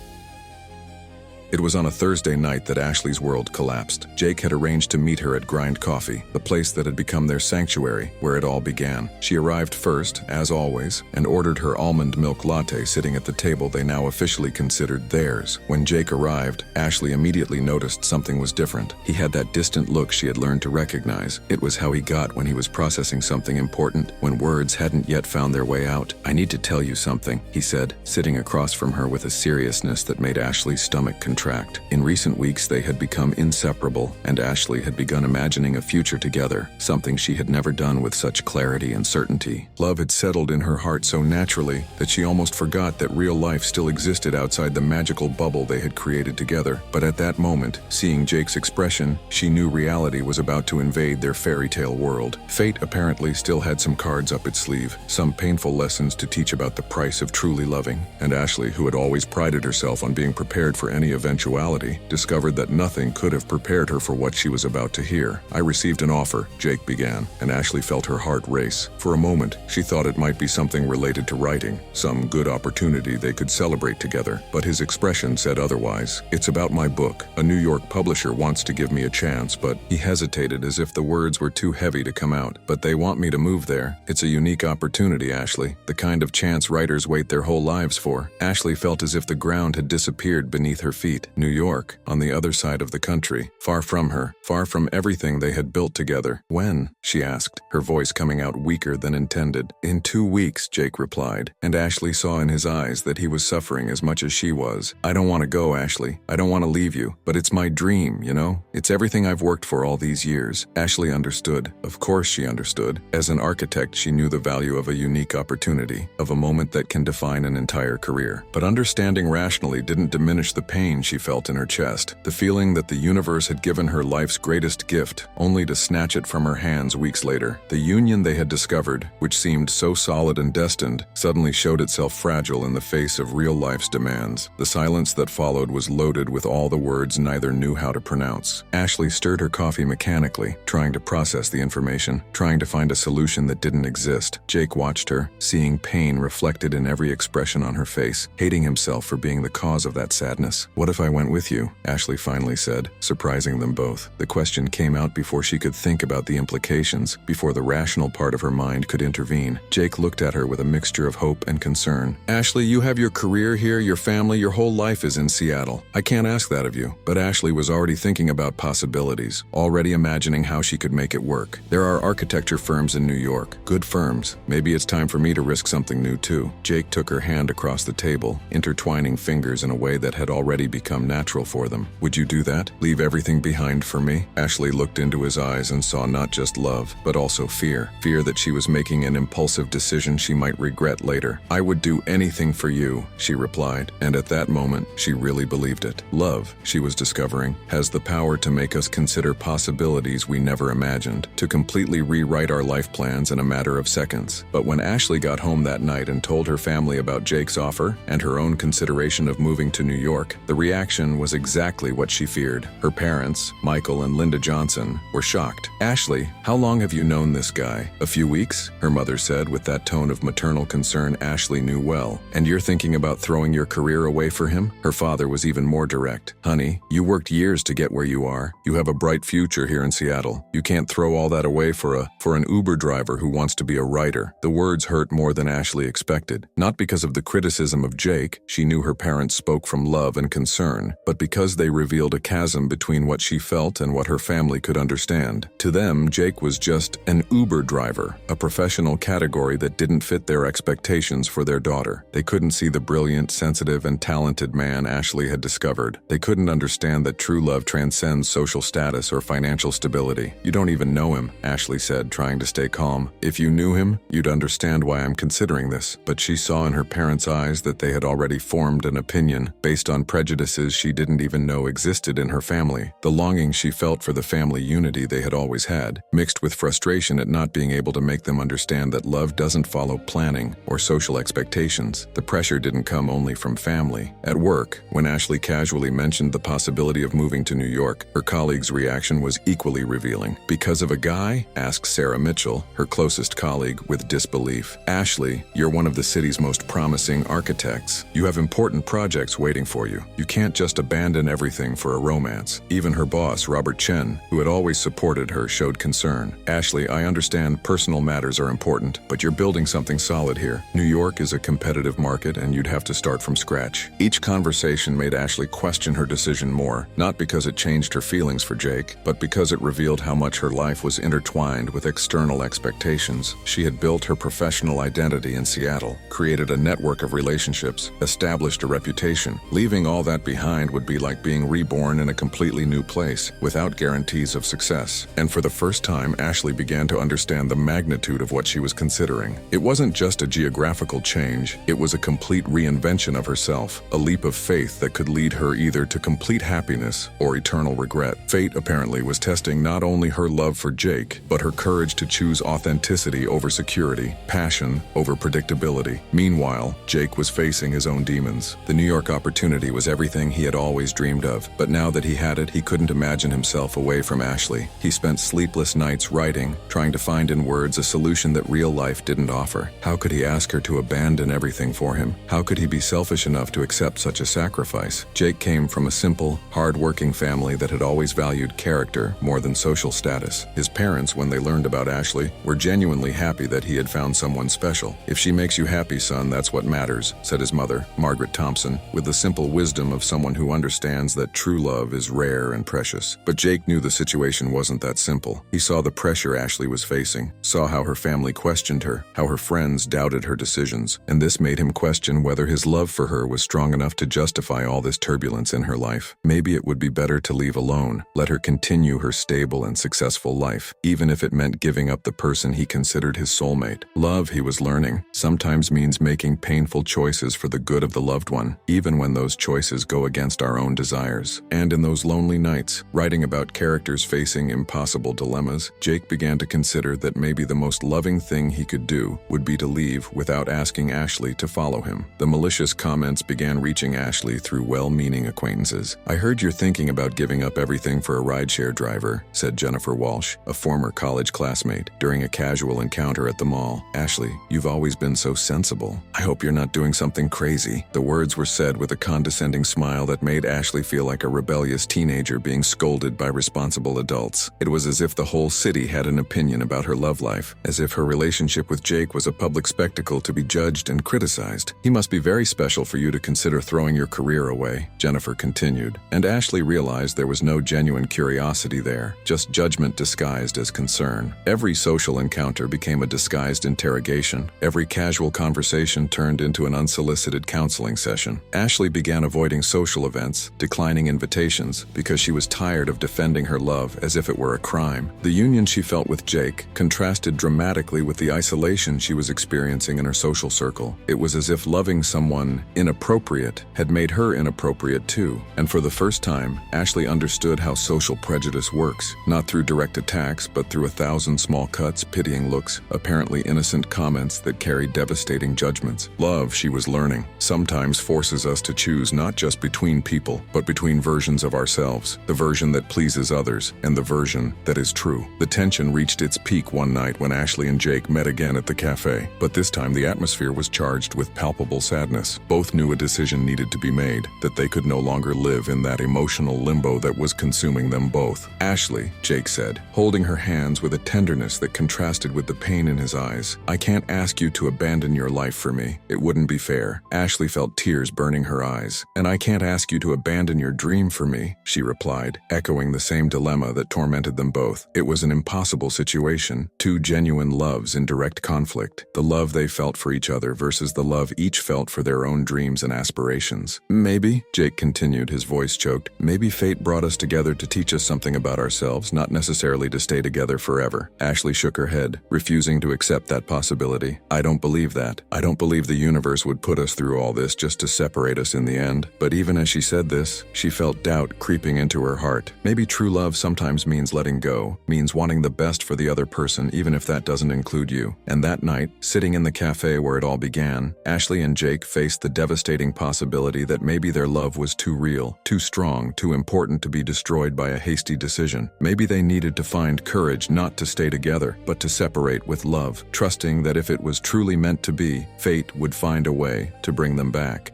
It was on a Thursday night that Ashley's world collapsed. Jake had arranged to meet her at Grind Coffee, the place that had become their sanctuary, where it all began. She arrived first, as always, and ordered her almond milk latte sitting at the table they now officially considered theirs. When Jake arrived, Ashley immediately noticed something was different. He had that distant look she had learned to recognize. It was how he got when he was processing something important, when words hadn't yet found their way out. "I need to tell you something," he said, sitting across from her with a seriousness that made Ashley's stomach contract. In recent weeks, they had become inseparable, and Ashley had begun imagining a future together, something she had never done with such clarity and certainty. Love had settled in her heart so naturally that she almost forgot that real life still existed outside the magical bubble they had created together. But at that moment, seeing Jake's expression, she knew reality was about to invade their fairy tale world. Fate apparently still had some cards up its sleeve, some painful lessons to teach about the price of truly loving, and Ashley, who had always prided herself on being prepared for any eventuality, discovered that nothing could have prepared her for what she was about to hear. "I received an offer," Jake began, and Ashley felt her heart race. For a moment, she thought it might be something related to writing, some good opportunity they could celebrate together, but his expression said otherwise. "It's about my book. A New York publisher wants to give me a chance, but..." He hesitated as if the words were too heavy to come out. "But they want me to move there. It's a unique opportunity, Ashley, the kind of chance writers wait their whole lives for." Ashley felt as if the ground had disappeared beneath her feet. New York, on the other side of the country, far from her, far from everything they had built together. "When?" she asked, her voice coming out weaker than intended. "In 2 weeks," Jake replied, and Ashley saw in his eyes that he was suffering as much as she was. "I don't want to go, Ashley. I don't want to leave you, but it's my dream, you know? It's everything I've worked for all these years." Ashley understood. Of course she understood. As an architect, she knew the value of a unique opportunity, of a moment that can define an entire career. But understanding rationally didn't diminish the pain she felt in her chest, the feeling that the universe had given her life's greatest gift, only to snatch it from her hands weeks later. The union they had discovered, which seemed so solid and destined, suddenly showed itself fragile in the face of real life's demands. The silence that followed was loaded with all the words neither knew how to pronounce. Ashley stirred her coffee mechanically, trying to process the information, trying to find a solution that didn't exist. Jake watched her, seeing pain reflected in every expression on her face, hating himself for being the cause of that sadness. "What if I went with you?" Ashley finally said, surprising them both. The question came out before she could think about the implications, before the rational part of her mind could intervene. Jake looked at her with a mixture of hope and concern. "Ashley, you have your career here, your family, your whole life is in Seattle. I can't ask that of you." But Ashley was already thinking about possibilities, already imagining how she could make it work. "There are architecture firms in New York, good firms. Maybe it's time for me to risk something new too." Jake took her hand across the table, intertwining fingers in a way that had already become natural for them. "Would you do that? Leave everything behind for me?" Ashley looked into his eyes and saw not just love, but also fear. Fear that she was making an impulsive decision she might regret later. "I would do anything for you," she replied, and at that moment, she really believed it. Love, she was discovering, has the power to make us consider possibilities we never imagined, to completely rewrite our life plans in a matter of seconds. But when Ashley got home that night and told her family about Jake's offer and her own consideration of moving to New York, the reaction was exactly what she feared. Her parents, Michael and Linda Johnson, were shocked. "Ashley, how long have you known this guy?" "A few weeks," her mother said with that tone of maternal concern Ashley knew well. "And you're thinking about throwing your career away for him?" Her father was even more direct. "Honey, you worked years to get where you are. You have a bright future here in Seattle. You can't throw all that away for an Uber driver who wants to be a writer." The words hurt more than Ashley expected, not because of the criticism of Jake. She knew her parents spoke from love and concern, but because they revealed a chasm between what she felt and what her family could understand. To them, Jake was just an Uber driver, a professional category that didn't fit their expectations for their daughter. They couldn't see the brilliant, sensitive, and talented man Ashley had discovered. They couldn't understand that true love transcends social status or financial stability. "You don't even know him," Ashley said, trying to stay calm. "If you knew him, you'd understand why I'm considering this." But she saw in her parents' eyes that they had already formed an opinion based on prejudice prejudices she didn't even know existed in her family, the longing she felt for the family unity they had always had, mixed with frustration at not being able to make them understand that love doesn't follow planning or social expectations. The pressure didn't come only from family. At work, when Ashley casually mentioned the possibility of moving to New York, her colleague's reaction was equally revealing. "Because of a guy?" asked Sarah Mitchell, her closest colleague, with disbelief. "Ashley, you're one of the city's most promising architects. You have important projects waiting for you. You can't just abandon everything for a romance." Even her boss, Robert Chen, who had always supported her, showed concern. "Ashley, I understand personal matters are important, but you're building something solid here. New York is a competitive market and you'd have to start from scratch." Each conversation made Ashley question her decision more, not because it changed her feelings for Jake, but because it revealed how much her life was intertwined with external expectations. She had built her professional identity in Seattle, created a network of relationships, established a reputation. Leaving all that behind would be like being reborn in a completely new place, without guarantees of success. And for the first time, Ashley began to understand the magnitude of what she was considering. It wasn't just a geographical change, it was a complete reinvention of herself, a leap of faith that could lead her either to complete happiness or eternal regret. Fate apparently was testing not only her love for Jake, but her courage to choose authenticity over security, passion over predictability. Meanwhile, Jake was facing his own demons. The New York opportunity was everything he had always dreamed of, but now that he had it, he couldn't imagine himself away from Ashley. He spent sleepless nights writing, trying to find in words a solution that real life didn't offer. How could he ask her to abandon everything for him? How could he be selfish enough to accept such a sacrifice? Jake came from a simple, hard-working family that had always valued character more than social status. His parents, when they learned about Ashley, were genuinely happy that he had found someone special. "If she makes you happy, son, that's what matters," said his mother, Margaret Thompson, with the simple wisdom of someone who understands that true love is rare and precious. But Jake knew the situation wasn't that simple. He saw the pressure Ashley was facing, saw how her family questioned her, how her friends doubted her decisions, and this made him question whether his love for her was strong enough to justify all this turbulence in her life. Maybe it would be better to leave alone, let her continue her stable and successful life, even if it meant giving up the person he considered his soulmate. Love, he was learning, sometimes means making painful choices for the good of the loved one, even when those choices go against our own desires. And in those lonely nights, writing about characters facing impossible dilemmas, Jake began to consider that maybe the most loving thing he could do would be to leave without asking Ashley to follow him. The malicious comments began reaching Ashley through well-meaning acquaintances. "I heard you're thinking about giving up everything for a rideshare driver," said Jennifer Walsh, a former college classmate, during a casual encounter at the mall. "Ashley, you've always been so sensible. I hope you're not doing something crazy." The words were said with a condescending smile that made Ashley feel like a rebellious teenager being scolded by responsible adults. It was as if the whole city had an opinion about her love life, as if her relationship with Jake was a public spectacle to be judged and criticized. "He must be very special for you to consider throwing your career away," Jennifer continued, and Ashley realized there was no genuine curiosity there, just judgment disguised as concern. Every social encounter became a disguised interrogation. Every casual conversation turned into an unsolicited counseling session. Ashley began avoiding social events, declining invitations, because she was tired of defending her love as if it were a crime. The union she felt with Jake contrasted dramatically with the isolation she was experiencing in her social circle. It was as if loving someone inappropriate had made her inappropriate too. And for the first time, Ashley understood how social prejudice works, not through direct attacks, but through 1,000 small cuts, pitying looks, apparently innocent comments that carry devastating judgments. Love, she was learning, sometimes forces us to choose not just between people, but between versions of ourselves, the version that pleases others and the version that is true. The tension reached its peak one night when Ashley and Jake met again at the cafe, but this time the atmosphere was charged with palpable sadness. Both knew a decision needed to be made, that they could no longer live in that emotional limbo that was consuming them both. "Ashley," Jake said, holding her hands with a tenderness that contrasted with the pain in his eyes, "I can't ask you to abandon your life for me. It wouldn't be fair." Ashley felt tears burning her eyes. "And I can't ask you to abandon your dream for me," she replied, echoing the same dilemma that tormented them both. It was an impossible situation, two genuine loves in direct conflict, the love they felt for each other versus the love each felt for their own dreams and aspirations. "Maybe," Jake continued, his voice choked, "maybe fate brought us together to teach us something about ourselves, not necessarily to stay together forever." Ashley shook her head, refusing to accept that possibility. "I don't believe that. I don't believe the universe would put us through all this just to separate us in the end. But even as she said this, she felt doubt creeping into her heart. Maybe true love sometimes means letting go, means wanting the best for the other person even if that doesn't include you. And that night, sitting in the cafe where it all began, Ashley and Jake faced the devastating possibility that maybe their love was too real, too strong, too important to be destroyed by a hasty decision. Maybe they needed to find courage not to stay together, but to separate with love, trusting that if it was truly meant to be, fate would find a way to bring them back.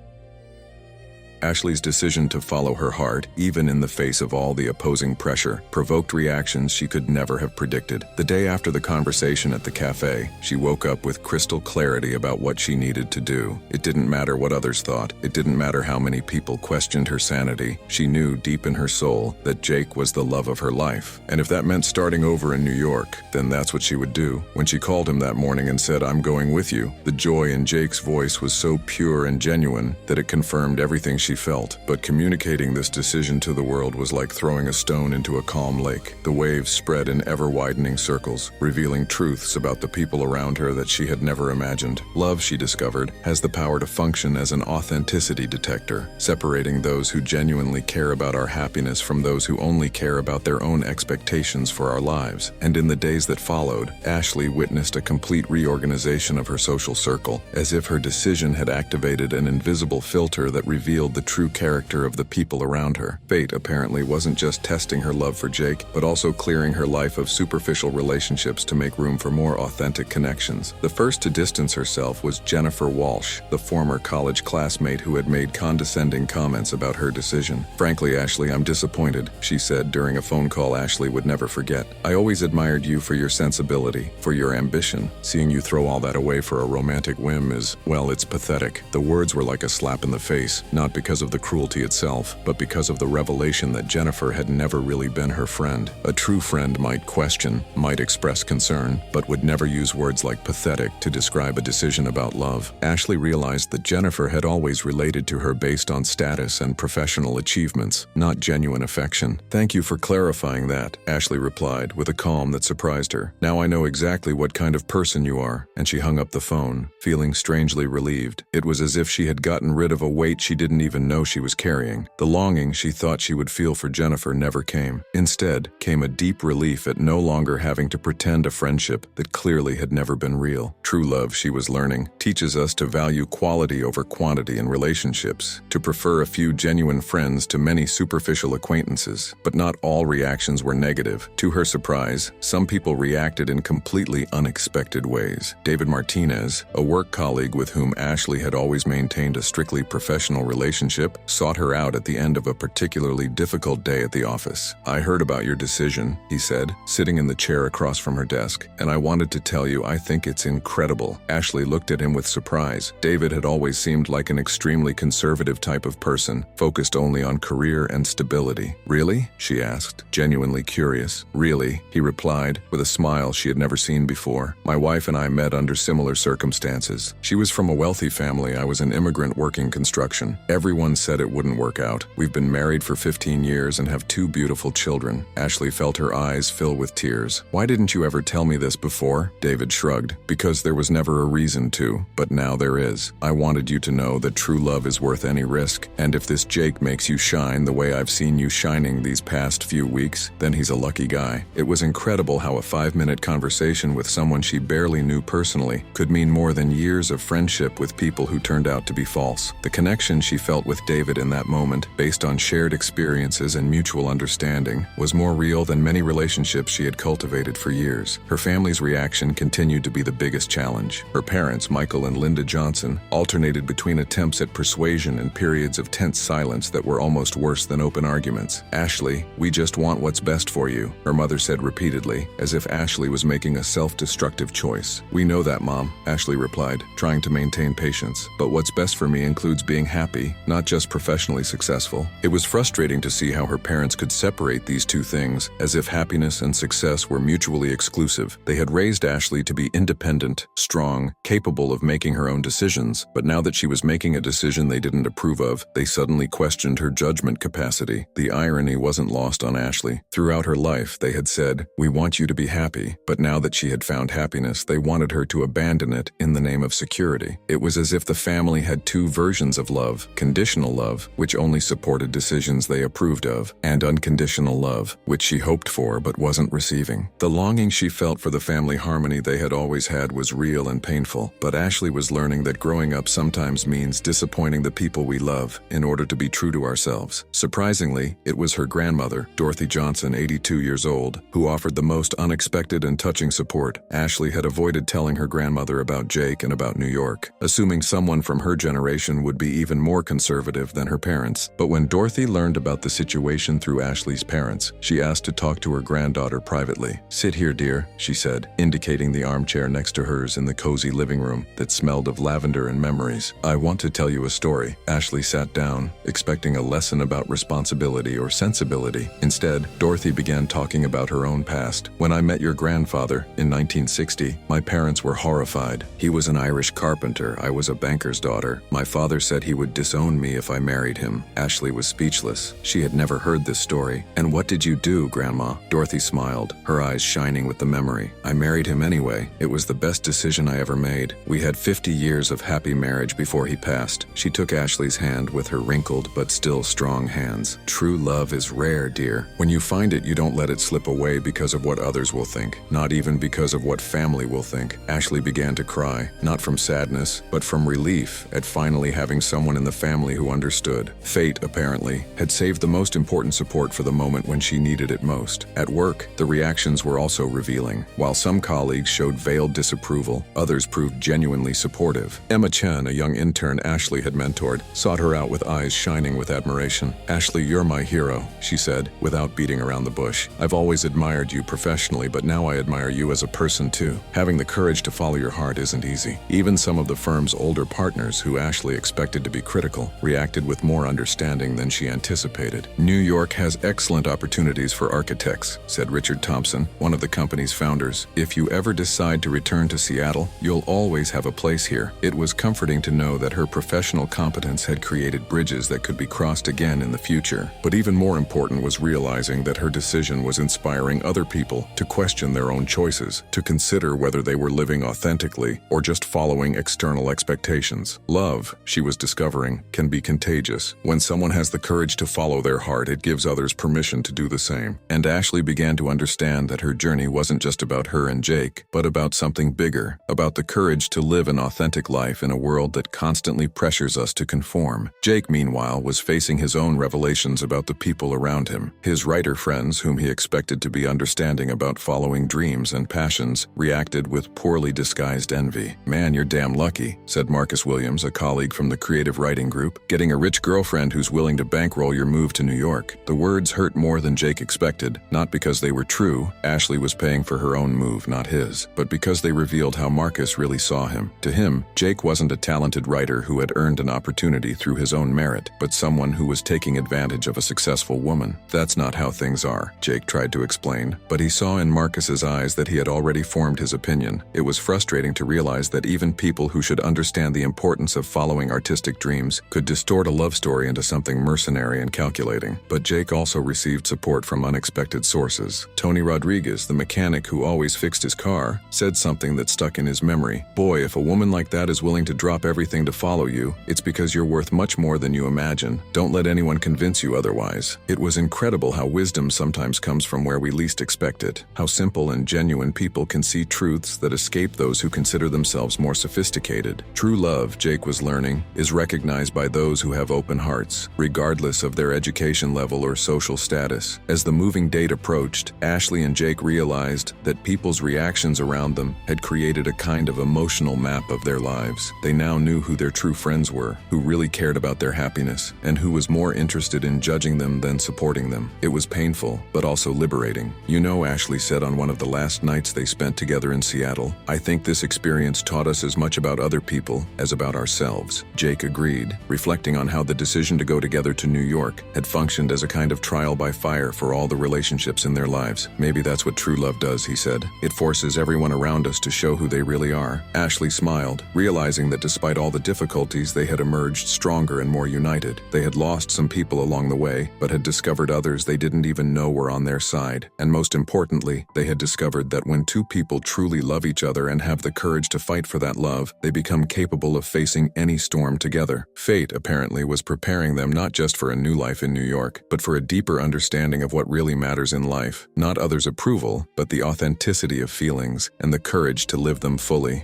Ashley's decision to follow her heart, even in the face of all the opposing pressure, provoked reactions she could never have predicted. The day after the conversation at the cafe, she woke up with crystal clarity about what she needed to do. It didn't matter what others thought. It didn't matter how many people questioned her sanity. She knew deep in her soul that Jake was the love of her life. And if that meant starting over in New York, then that's what she would do. When she called him that morning and said, "I'm going with you," the joy in Jake's voice was so pure and genuine that it confirmed everything she felt. But communicating this decision to the world was like throwing a stone into a calm lake. The waves spread in ever-widening circles, revealing truths about the people around her that she had never imagined. Love, she discovered, has the power to function as an authenticity detector, separating those who genuinely care about our happiness from those who only care about their own expectations for our lives. And in the days that followed, Ashley witnessed a complete reorganization of her social circle, as if her decision had activated an invisible filter that revealed the true character of the people around her. Fate apparently wasn't just testing her love for Jake, but also clearing her life of superficial relationships to make room for more authentic connections. The first to distance herself was Jennifer Walsh, the former college classmate who had made condescending comments about her decision. "Frankly, Ashley, I'm disappointed," she said during a phone call Ashley would never forget. "I always admired you for your sensibility, for your ambition. Seeing you throw all that away for a romantic whim is, well, it's pathetic." The words were like a slap in the face, not because of the cruelty itself, but because of the revelation that Jennifer had never really been her friend. A true friend might question, might express concern, but would never use words like pathetic to describe a decision about love. Ashley realized that Jennifer had always related to her based on status and professional achievements, not genuine affection. "Thank you for clarifying that," Ashley replied with a calm that surprised her. "Now I know exactly what kind of person you are," and she hung up the phone, feeling strangely relieved. It was as if she had gotten rid of a weight she didn't even know she was carrying. The longing she thought she would feel for Jennifer never came. Instead, came a deep relief at no longer having to pretend a friendship that clearly had never been real. True love, she was learning, teaches us to value quality over quantity in relationships, to prefer a few genuine friends to many superficial acquaintances. But not all reactions were negative. To her surprise, some people reacted in completely unexpected ways. David Martinez, a work colleague with whom Ashley had always maintained a strictly professional relationship, sought her out at the end of a particularly difficult day at the office. "I heard about your decision," he said, sitting in the chair across from her desk, "and I wanted to tell you I think it's incredible." Ashley looked at him with surprise. David had always seemed like an extremely conservative type of person, focused only on career and stability. "Really?" she asked, genuinely curious. "Really," he replied, with a smile she had never seen before. "My wife and I met under similar circumstances. She was from a wealthy family. I was an immigrant working construction. Everyone said it wouldn't work out. We've been married for 15 years and have 2 beautiful children." Ashley felt her eyes fill with tears. "Why didn't you ever tell me this before?" David shrugged. "Because there was never a reason to, but now there is. I wanted you to know that true love is worth any risk, and if this Jake makes you shine the way I've seen you shining these past few weeks, then he's a lucky guy." It was incredible how a 5-minute conversation with someone she barely knew personally could mean more than years of friendship with people who turned out to be false. The connection she felt with David in that moment, based on shared experiences and mutual understanding, was more real than many relationships she had cultivated for years. Her family's reaction continued to be the biggest challenge. Her parents, Michael and Linda Johnson, alternated between attempts at persuasion and periods of tense silence that were almost worse than open arguments. "Ashley, we just want what's best for you," her mother said repeatedly, as if Ashley was making a self-destructive choice. "We know that, Mom," Ashley replied, trying to maintain patience. "But what's best for me includes being happy, not just professionally successful." It was frustrating to see how her parents could separate these two things, as if happiness and success were mutually exclusive. They had raised Ashley to be independent, strong, capable of making her own decisions, but now that she was making a decision they didn't approve of, they suddenly questioned her judgment capacity. The irony wasn't lost on Ashley. Throughout her life, they had said, "We want you to be happy," but now that she had found happiness, they wanted her to abandon it in the name of security. It was as if the family had two versions of love, conditional conditional love, which only supported decisions they approved of, and unconditional love, which she hoped for but wasn't receiving. The longing she felt for the family harmony they had always had was real and painful, but Ashley was learning that growing up sometimes means disappointing the people we love in order to be true to ourselves. Surprisingly, it was her grandmother, Dorothy Johnson, 82 years old, who offered the most unexpected and touching support. Ashley had avoided telling her grandmother about Jake and about New York, assuming someone from her generation would be even more conservative than her parents. But when Dorothy learned about the situation through Ashley's parents, she asked to talk to her granddaughter privately. "Sit here, dear," she said, indicating the armchair next to hers in the cozy living room that smelled of lavender and memories. "I want to tell you a story." Ashley sat down, expecting a lesson about responsibility or sensibility. Instead, Dorothy began talking about her own past. "When I met your grandfather in 1960, my parents were horrified. He was an Irish carpenter. I was a banker's daughter. My father said he would disown me if I married him." Ashley was speechless. She had never heard this story. "And what did you do, Grandma?" Dorothy smiled, her eyes shining with the memory. "I married him anyway. It was the best decision I ever made. We had 50 years of happy marriage before he passed." She took Ashley's hand with her wrinkled but still strong hands. "True love is rare, dear. When you find it, you don't let it slip away because of what others will think, not even because of what family will think." Ashley began to cry, not from sadness, but from relief at finally having someone in the family who understood. Fate, apparently, had saved the most important support for the moment when she needed it most. At work, the reactions were also revealing. While some colleagues showed veiled disapproval, others proved genuinely supportive. Emma Chen, a young intern Ashley had mentored, sought her out with eyes shining with admiration. "Ashley, you're my hero," she said, without beating around the bush. "I've always admired you professionally, but now I admire you as a person too. Having the courage to follow your heart isn't easy." Even some of the firm's older partners, who Ashley expected to be critical, reacted with more understanding than she anticipated. "New York has excellent opportunities for architects," said Richard Thompson, one of the company's founders. "If you ever decide to return to Seattle, you'll always have a place here." It was comforting to know that her professional competence had created bridges that could be crossed again in the future. But even more important was realizing that her decision was inspiring other people to question their own choices, to consider whether they were living authentically or just following external expectations. Love, she was discovering, can be contagious. When someone has the courage to follow their heart, it gives others permission to do the same. And Ashley began to understand that her journey wasn't just about her and Jake, but about something bigger, about the courage to live an authentic life in a world that constantly pressures us to conform. Jake, meanwhile, was facing his own revelations about the people around him. His writer friends, whom he expected to be understanding about following dreams and passions, reacted with poorly disguised envy. "Man, you're damn lucky," said Marcus Williams, a colleague from the creative writing group, "getting a rich girlfriend who's willing to bankroll your move to New York." The words hurt more than Jake expected, not because they were true. Ashley was paying for her own move, not his, but because they revealed how Marcus really saw him. To him, Jake wasn't a talented writer who had earned an opportunity through his own merit, but someone who was taking advantage of a successful woman. "That's not how things are," Jake tried to explain, but he saw in Marcus's eyes that he had already formed his opinion. It was frustrating to realize that even people who should understand the importance of following artistic dreams could distort a love story into something mercenary and calculating. But Jake also received support from unexpected sources. Tony Rodriguez, the mechanic who always fixed his car, said something that stuck in his memory. "Boy, if a woman like that is willing to drop everything to follow you, it's because you're worth much more than you imagine. Don't let anyone convince you otherwise." It was incredible how wisdom sometimes comes from where we least expect it, how simple and genuine people can see truths that escape those who consider themselves more sophisticated. True love, Jake was learning, is recognized by those who have open hearts, regardless of their education level or social status. As the moving date approached, Ashley and Jake realized that people's reactions around them had created a kind of emotional map of their lives. They now knew who their true friends were, who really cared about their happiness, and who was more interested in judging them than supporting them. It was painful, but also liberating. "You know," Ashley said on one of the last nights they spent together in Seattle, "I think this experience taught us as much about other people as about ourselves." Jake agreed, reflecting on how the decision to go together to New York had functioned as a kind of trial by fire for all the relationships in their lives. "Maybe that's what true love does," he said. "It forces everyone around us to show who they really are." Ashley smiled, realizing that despite all the difficulties, they had emerged stronger and more united. They had lost some people along the way, but had discovered others they didn't even know were on their side. And most importantly, they had discovered that when two people truly love each other and have the courage to fight for that love, they become capable of facing any storm together. Fate, fate, apparently, was preparing them not just for a new life in New York, but for a deeper understanding of what really matters in life. Not others' approval, but the authenticity of feelings and the courage to live them fully.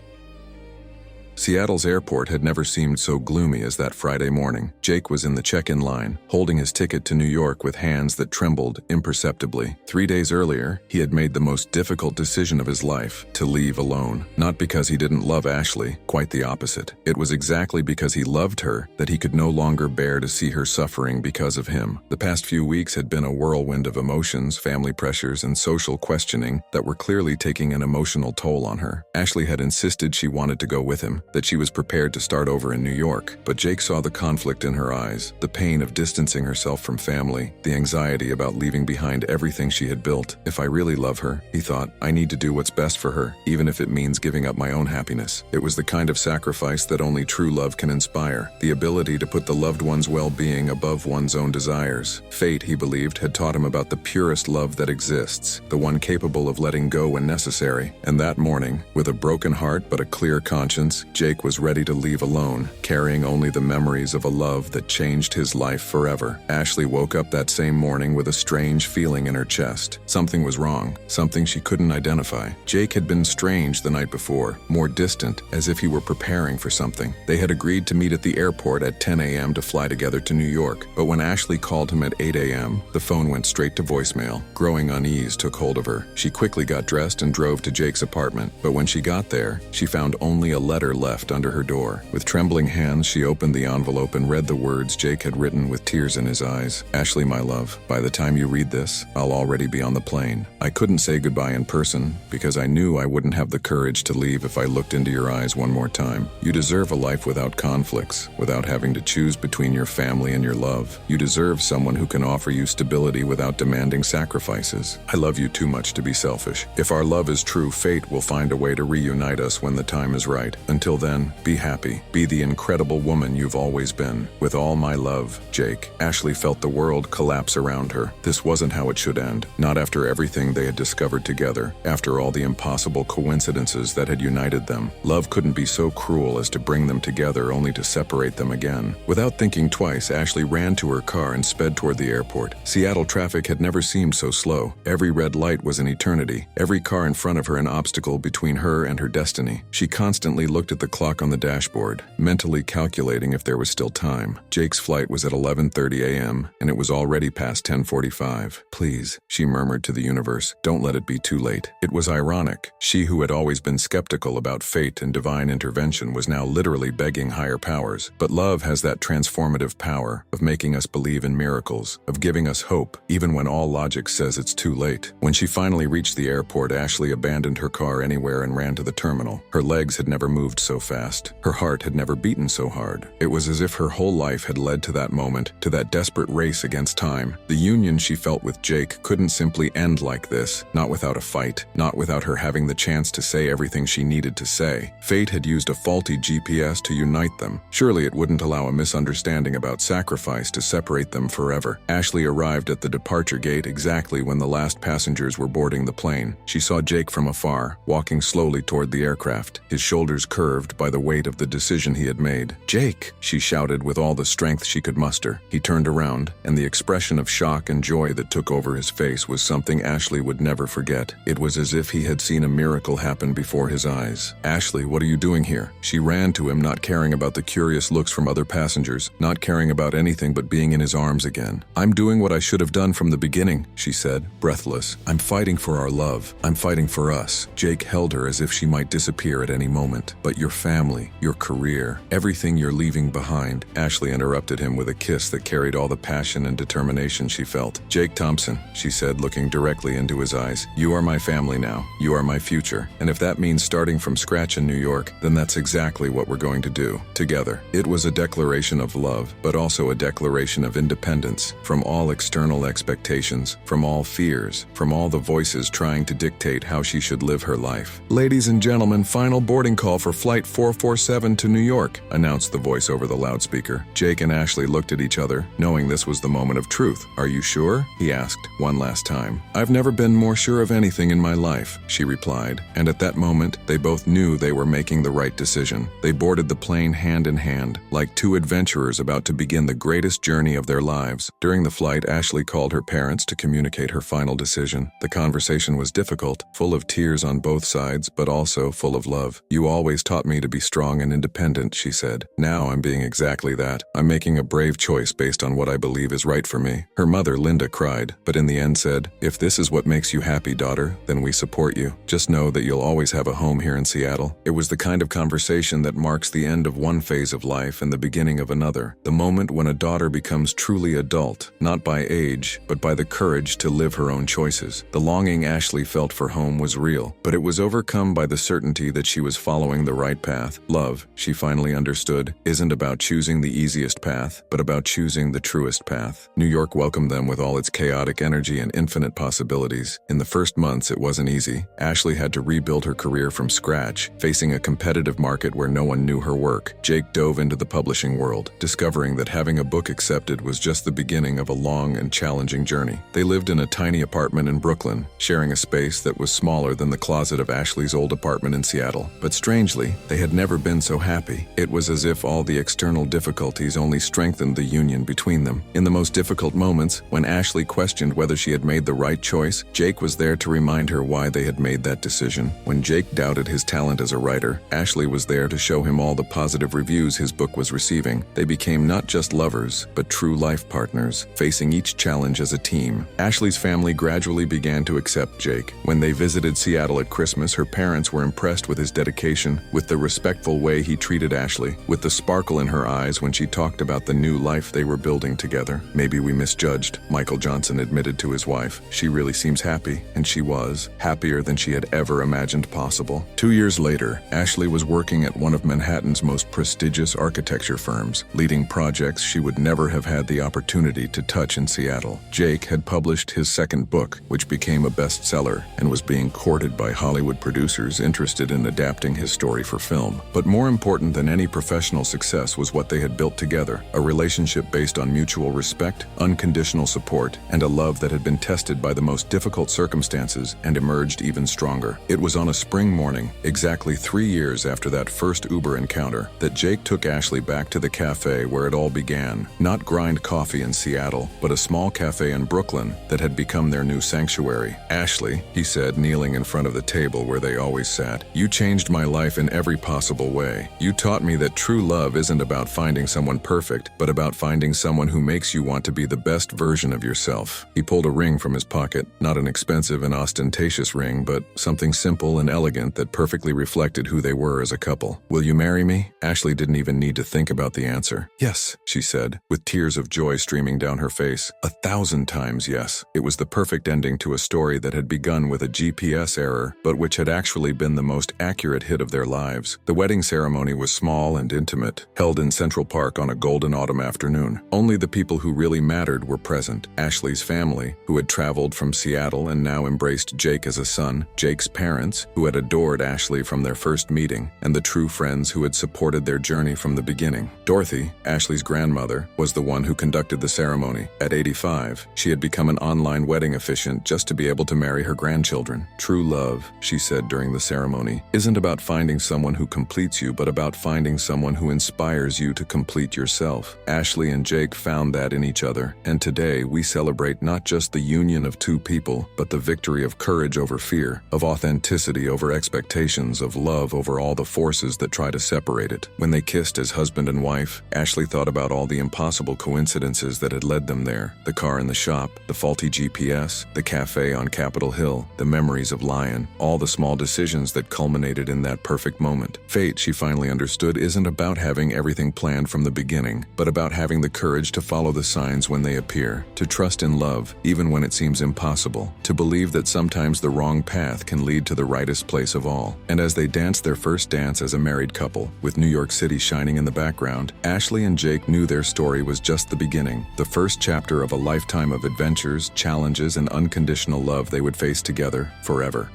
Seattle's airport had never seemed so gloomy as that Friday morning. Jake was in the check-in line, holding his ticket to New York with hands that trembled imperceptibly. 3 days earlier, he had made the most difficult decision of his life, to leave alone. Not because he didn't love Ashley, quite the opposite. It was exactly because he loved her that he could no longer bear to see her suffering because of him. The past few weeks had been a whirlwind of emotions, family pressures, and social questioning that were clearly taking an emotional toll on her. Ashley had insisted she wanted to go with him, that she was prepared to start over in New York, but Jake saw the conflict in her eyes, the pain of distancing herself from family, the anxiety about leaving behind everything she had built. If I really love her, he thought, I need to do what's best for her, even if it means giving up my own happiness. It was the kind of sacrifice that only true love can inspire, the ability to put the loved one's well-being above one's own desires. Fate, he believed, had taught him about the purest love that exists, the one capable of letting go when necessary. And that morning, with a broken heart but a clear conscience, Jake was ready to leave alone, carrying only the memories of a love that changed his life forever. Ashley woke up that same morning with a strange feeling in her chest. Something was wrong, something she couldn't identify. Jake had been strange the night before, more distant, as if he were preparing for something. They had agreed to meet at the airport at 10 a.m. to fly together to New York, but when Ashley called him at 8 a.m., the phone went straight to voicemail. Growing unease took hold of her. She quickly got dressed and drove to Jake's apartment, but when she got there, she found only a letter left under her door. With trembling hands, she opened the envelope and read the words Jake had written with tears in his eyes. Ashley, my love, by the time you read this, I'll already be on the plane. I couldn't say goodbye in person because I knew I wouldn't have the courage to leave if I looked into your eyes one more time. You deserve a life without conflicts, without having to choose between your family and your love. You deserve someone who can offer you stability without demanding sacrifices. I love you too much to be selfish. If our love is true, fate will find a way to reunite us when the time is right. Until then, be happy. Be the incredible woman you've always been. With all my love, Jake. Ashley felt the world collapse around her. This wasn't how it should end. Not after everything they had discovered together, after all the impossible coincidences that had united them. Love couldn't be so cruel as to bring them together only to separate them again. Without thinking twice, Ashley ran to her car and sped toward the airport. Seattle traffic had never seemed so slow. Every red light was an eternity. Every car in front of her an obstacle between her and her destiny. She constantly looked at the clock on the dashboard, mentally calculating if there was still time. Jake's flight was at 11:30 a.m., and it was already past 10:45. Please, she murmured to the universe, don't let it be too late. It was ironic. She who had always been skeptical about fate and divine intervention was now literally begging higher powers. But love has that transformative power of making us believe in miracles, of giving us hope, even when all logic says it's too late. When she finally reached the airport, Ashley abandoned her car anywhere and ran to the terminal. Her legs had never moved so fast. Her heart had never beaten so hard. It was as if her whole life had led to that moment, to that desperate race against time. The union she felt with Jake couldn't simply end like this, not without a fight, not without her having the chance to say everything she needed to say. Fate had used a faulty GPS to unite them. Surely it wouldn't allow a misunderstanding about sacrifice to separate them forever. Ashley arrived at the departure gate exactly when the last passengers were boarding the plane. She saw Jake from afar, walking slowly toward the aircraft, his shoulders curved by the weight of the decision he had made. "Jake!" she shouted with all the strength she could muster. He turned around, and the expression of shock and joy that took over his face was something Ashley would never forget. It was as if he had seen a miracle happen before his eyes. "Ashley, what are you doing here?" She ran to him, not caring about the curious looks from other passengers, not caring about anything but being in his arms again. "I'm doing what I should have done from the beginning," she said, breathless. "I'm fighting for our love. I'm fighting for us." Jake held her as if she might disappear at any moment. "But your family, your career, everything you're leaving behind." Ashley interrupted him with a kiss that carried all the passion and determination she felt. "Jake Thompson," she said, looking directly into his eyes, "you are my family now. You are my future. And if that means starting from scratch in New York, then that's exactly what we're going to do, together." It was a declaration of love, but also a declaration of independence, from all external expectations, from all fears, from all the voices trying to dictate how she should live her life. "Ladies and gentlemen, final boarding call for flight Flight 447 to New York, announced the voice over the loudspeaker. Jake and Ashley looked at each other, knowing this was the moment of truth. Are you sure? He asked, one last time. I've never been more sure of anything in my life, she replied. And at that moment, they both knew they were making the right decision. They boarded the plane hand in hand, like two adventurers about to begin the greatest journey of their lives. During the flight, Ashley called her parents to communicate her final decision. The conversation was difficult, full of tears on both sides, but also full of love. You always taught me to be strong and independent, she said. Now I'm being exactly that. I'm making a brave choice based on what I believe is right for me. Her mother, Linda, cried, but in the end said, if this is what makes you happy, daughter, then we support you. Just know that you'll always have a home here in Seattle. It was the kind of conversation that marks the end of one phase of life and the beginning of another. The moment when a daughter becomes truly adult, not by age, but by the courage to live her own choices. The longing Ashley felt for home was real, but it was overcome by the certainty that she was following the right path. Love, she finally understood, isn't about choosing the easiest path, but about choosing the truest path. New York welcomed them with all its chaotic energy and infinite possibilities. In the first months, it wasn't easy. Ashley had to rebuild her career from scratch, facing a competitive market where no one knew her work. Jake dove into the publishing world, discovering that having a book accepted was just the beginning of a long and challenging journey. They lived in a tiny apartment in Brooklyn, sharing a space that was smaller than the closet of Ashley's old apartment in Seattle. But strangely, they had never been so happy. It was as if all the external difficulties only strengthened the union between them. In the most difficult moments, when Ashley questioned whether she had made the right choice, Jake was there to remind her why they had made that decision. When Jake doubted his talent as a writer, Ashley was there to show him all the positive reviews his book was receiving. They became not just lovers, but true life partners, facing each challenge as a team. Ashley's family gradually began to accept Jake. When they visited Seattle at Christmas, her parents were impressed with his dedication, with the respectful way he treated Ashley, with the sparkle in her eyes when she talked about the new life they were building together. Maybe we misjudged, Michael Johnson admitted to his wife. She really seems happy, and she was, happier than she had ever imagined possible. 2 years later, Ashley was working at one of Manhattan's most prestigious architecture firms, leading projects she would never have had the opportunity to touch in Seattle. Jake had published his second book, which became a bestseller and was being courted by Hollywood producers interested in adapting his story for film. But more important than any professional success was what they had built together, a relationship based on mutual respect, unconditional support, and a love that had been tested by the most difficult circumstances and emerged even stronger. It was on a spring morning, exactly 3 years after that first Uber encounter, that Jake took Ashley back to the cafe where it all began. Not Grind Coffee in Seattle, but a small cafe in Brooklyn that had become their new sanctuary. Ashley, he said, kneeling in front of the table where they always sat, you changed my life in every possible way. You taught me that true love isn't about finding someone perfect, but about finding someone who makes you want to be the best version of yourself. He pulled a ring from his pocket, not an expensive and ostentatious ring, but something simple and elegant that perfectly reflected who they were as a couple. Will you marry me? Ashley didn't even need to think about the answer. Yes, she said, with tears of joy streaming down her face. 1,000 times yes. It was the perfect ending to a story that had begun with a GPS error, but which had actually been the most accurate hit of their lives. The wedding ceremony was small and intimate, held in Central Park on a golden autumn afternoon. Only the people who really mattered were present. Ashley's family, who had traveled from Seattle and now embraced Jake as a son, Jake's parents, who had adored Ashley from their first meeting, and the true friends who had supported their journey from the beginning. Dorothy, Ashley's grandmother, was the one who conducted the ceremony. At 85, she had become an online wedding officiant just to be able to marry her grandchildren. True love, she said during the ceremony, isn't about finding someone who completes you, but about finding someone who inspires you to complete yourself. Ashley and Jake found that in each other, and today we celebrate not just the union of two people, but the victory of courage over fear, of authenticity over expectations, of love over all the forces that try to separate it. When they kissed as husband and wife, Ashley thought about all the impossible coincidences that had led them there. The car in the shop, the faulty GPS, the cafe on Capitol Hill, the memories of Lion, all the small decisions that culminated in that perfect moment. Fate, she finally understood, isn't about having everything planned from the beginning, but about having the courage to follow the signs when they appear, to trust in love even when it seems impossible, to believe that sometimes the wrong path can lead to the rightest place of all. And as they danced their first dance as a married couple, with New York City shining in the background, Ashley and Jake knew their story was just the beginning, the first chapter of a lifetime of adventures, challenges, and unconditional love they would face together forever.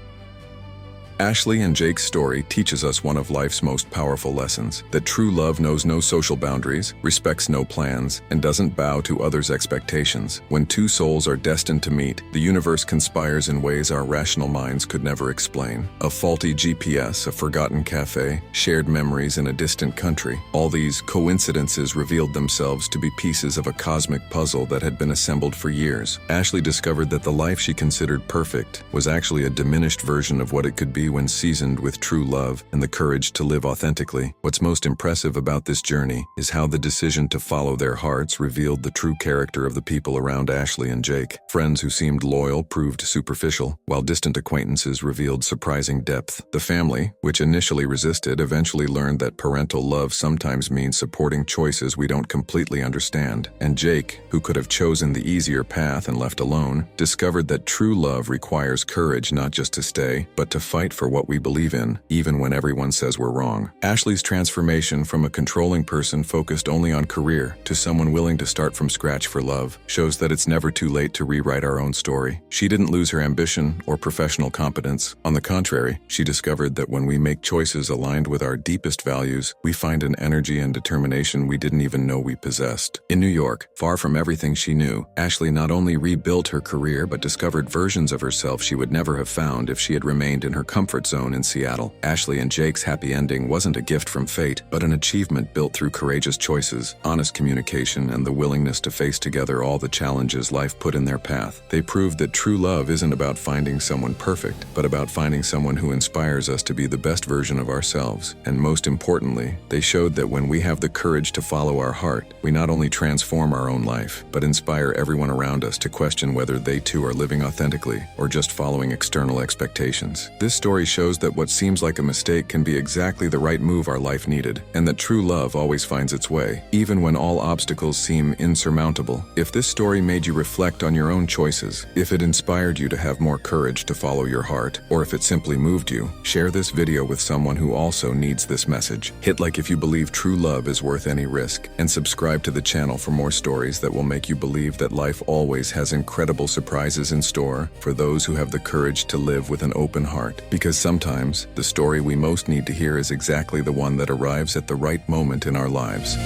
Ashley and Jake's story teaches us one of life's most powerful lessons, that true love knows no social boundaries, respects no plans, and doesn't bow to others' expectations. When two souls are destined to meet, the universe conspires in ways our rational minds could never explain. A faulty GPS, a forgotten café, shared memories in a distant country. All these coincidences revealed themselves to be pieces of a cosmic puzzle that had been assembled for years. Ashley discovered that the life she considered perfect was actually a diminished version of what it could be when seasoned with true love and the courage to live authentically. What's most impressive about this journey is how the decision to follow their hearts revealed the true character of the people around Ashley and Jake. Friends who seemed loyal proved superficial, while distant acquaintances revealed surprising depth. The family, which initially resisted, eventually learned that parental love sometimes means supporting choices we don't completely understand. And Jake, who could have chosen the easier path and left alone, discovered that true love requires courage not just to stay, but to fight for what we believe in, even when everyone says we're wrong. Ashley's transformation from a controlling person focused only on career to someone willing to start from scratch for love shows that it's never too late to rewrite our own story. She didn't lose her ambition or professional competence. On the contrary, she discovered that when we make choices aligned with our deepest values, we find an energy and determination we didn't even know we possessed. In New York, far from everything she knew, Ashley not only rebuilt her career but discovered versions of herself she would never have found if she had remained in her comfort zone in Seattle. Ashley and Jake's happy ending wasn't a gift from fate, but an achievement built through courageous choices, honest communication, and the willingness to face together all the challenges life put in their path. They proved that true love isn't about finding someone perfect, but about finding someone who inspires us to be the best version of ourselves. And most importantly, they showed that when we have the courage to follow our heart, we not only transform our own life, but inspire everyone around us to question whether they too are living authentically or just following external expectations. This story shows that what seems like a mistake can be exactly the right move our life needed, and that true love always finds its way, even when all obstacles seem insurmountable. If this story made you reflect on your own choices, if it inspired you to have more courage to follow your heart, or if it simply moved you, share this video with someone who also needs this message. Hit like if you believe true love is worth any risk, and subscribe to the channel for more stories that will make you believe that life always has incredible surprises in store for those who have the courage to live with an open heart. Because sometimes, the story we most need to hear is exactly the one that arrives at the right moment in our lives.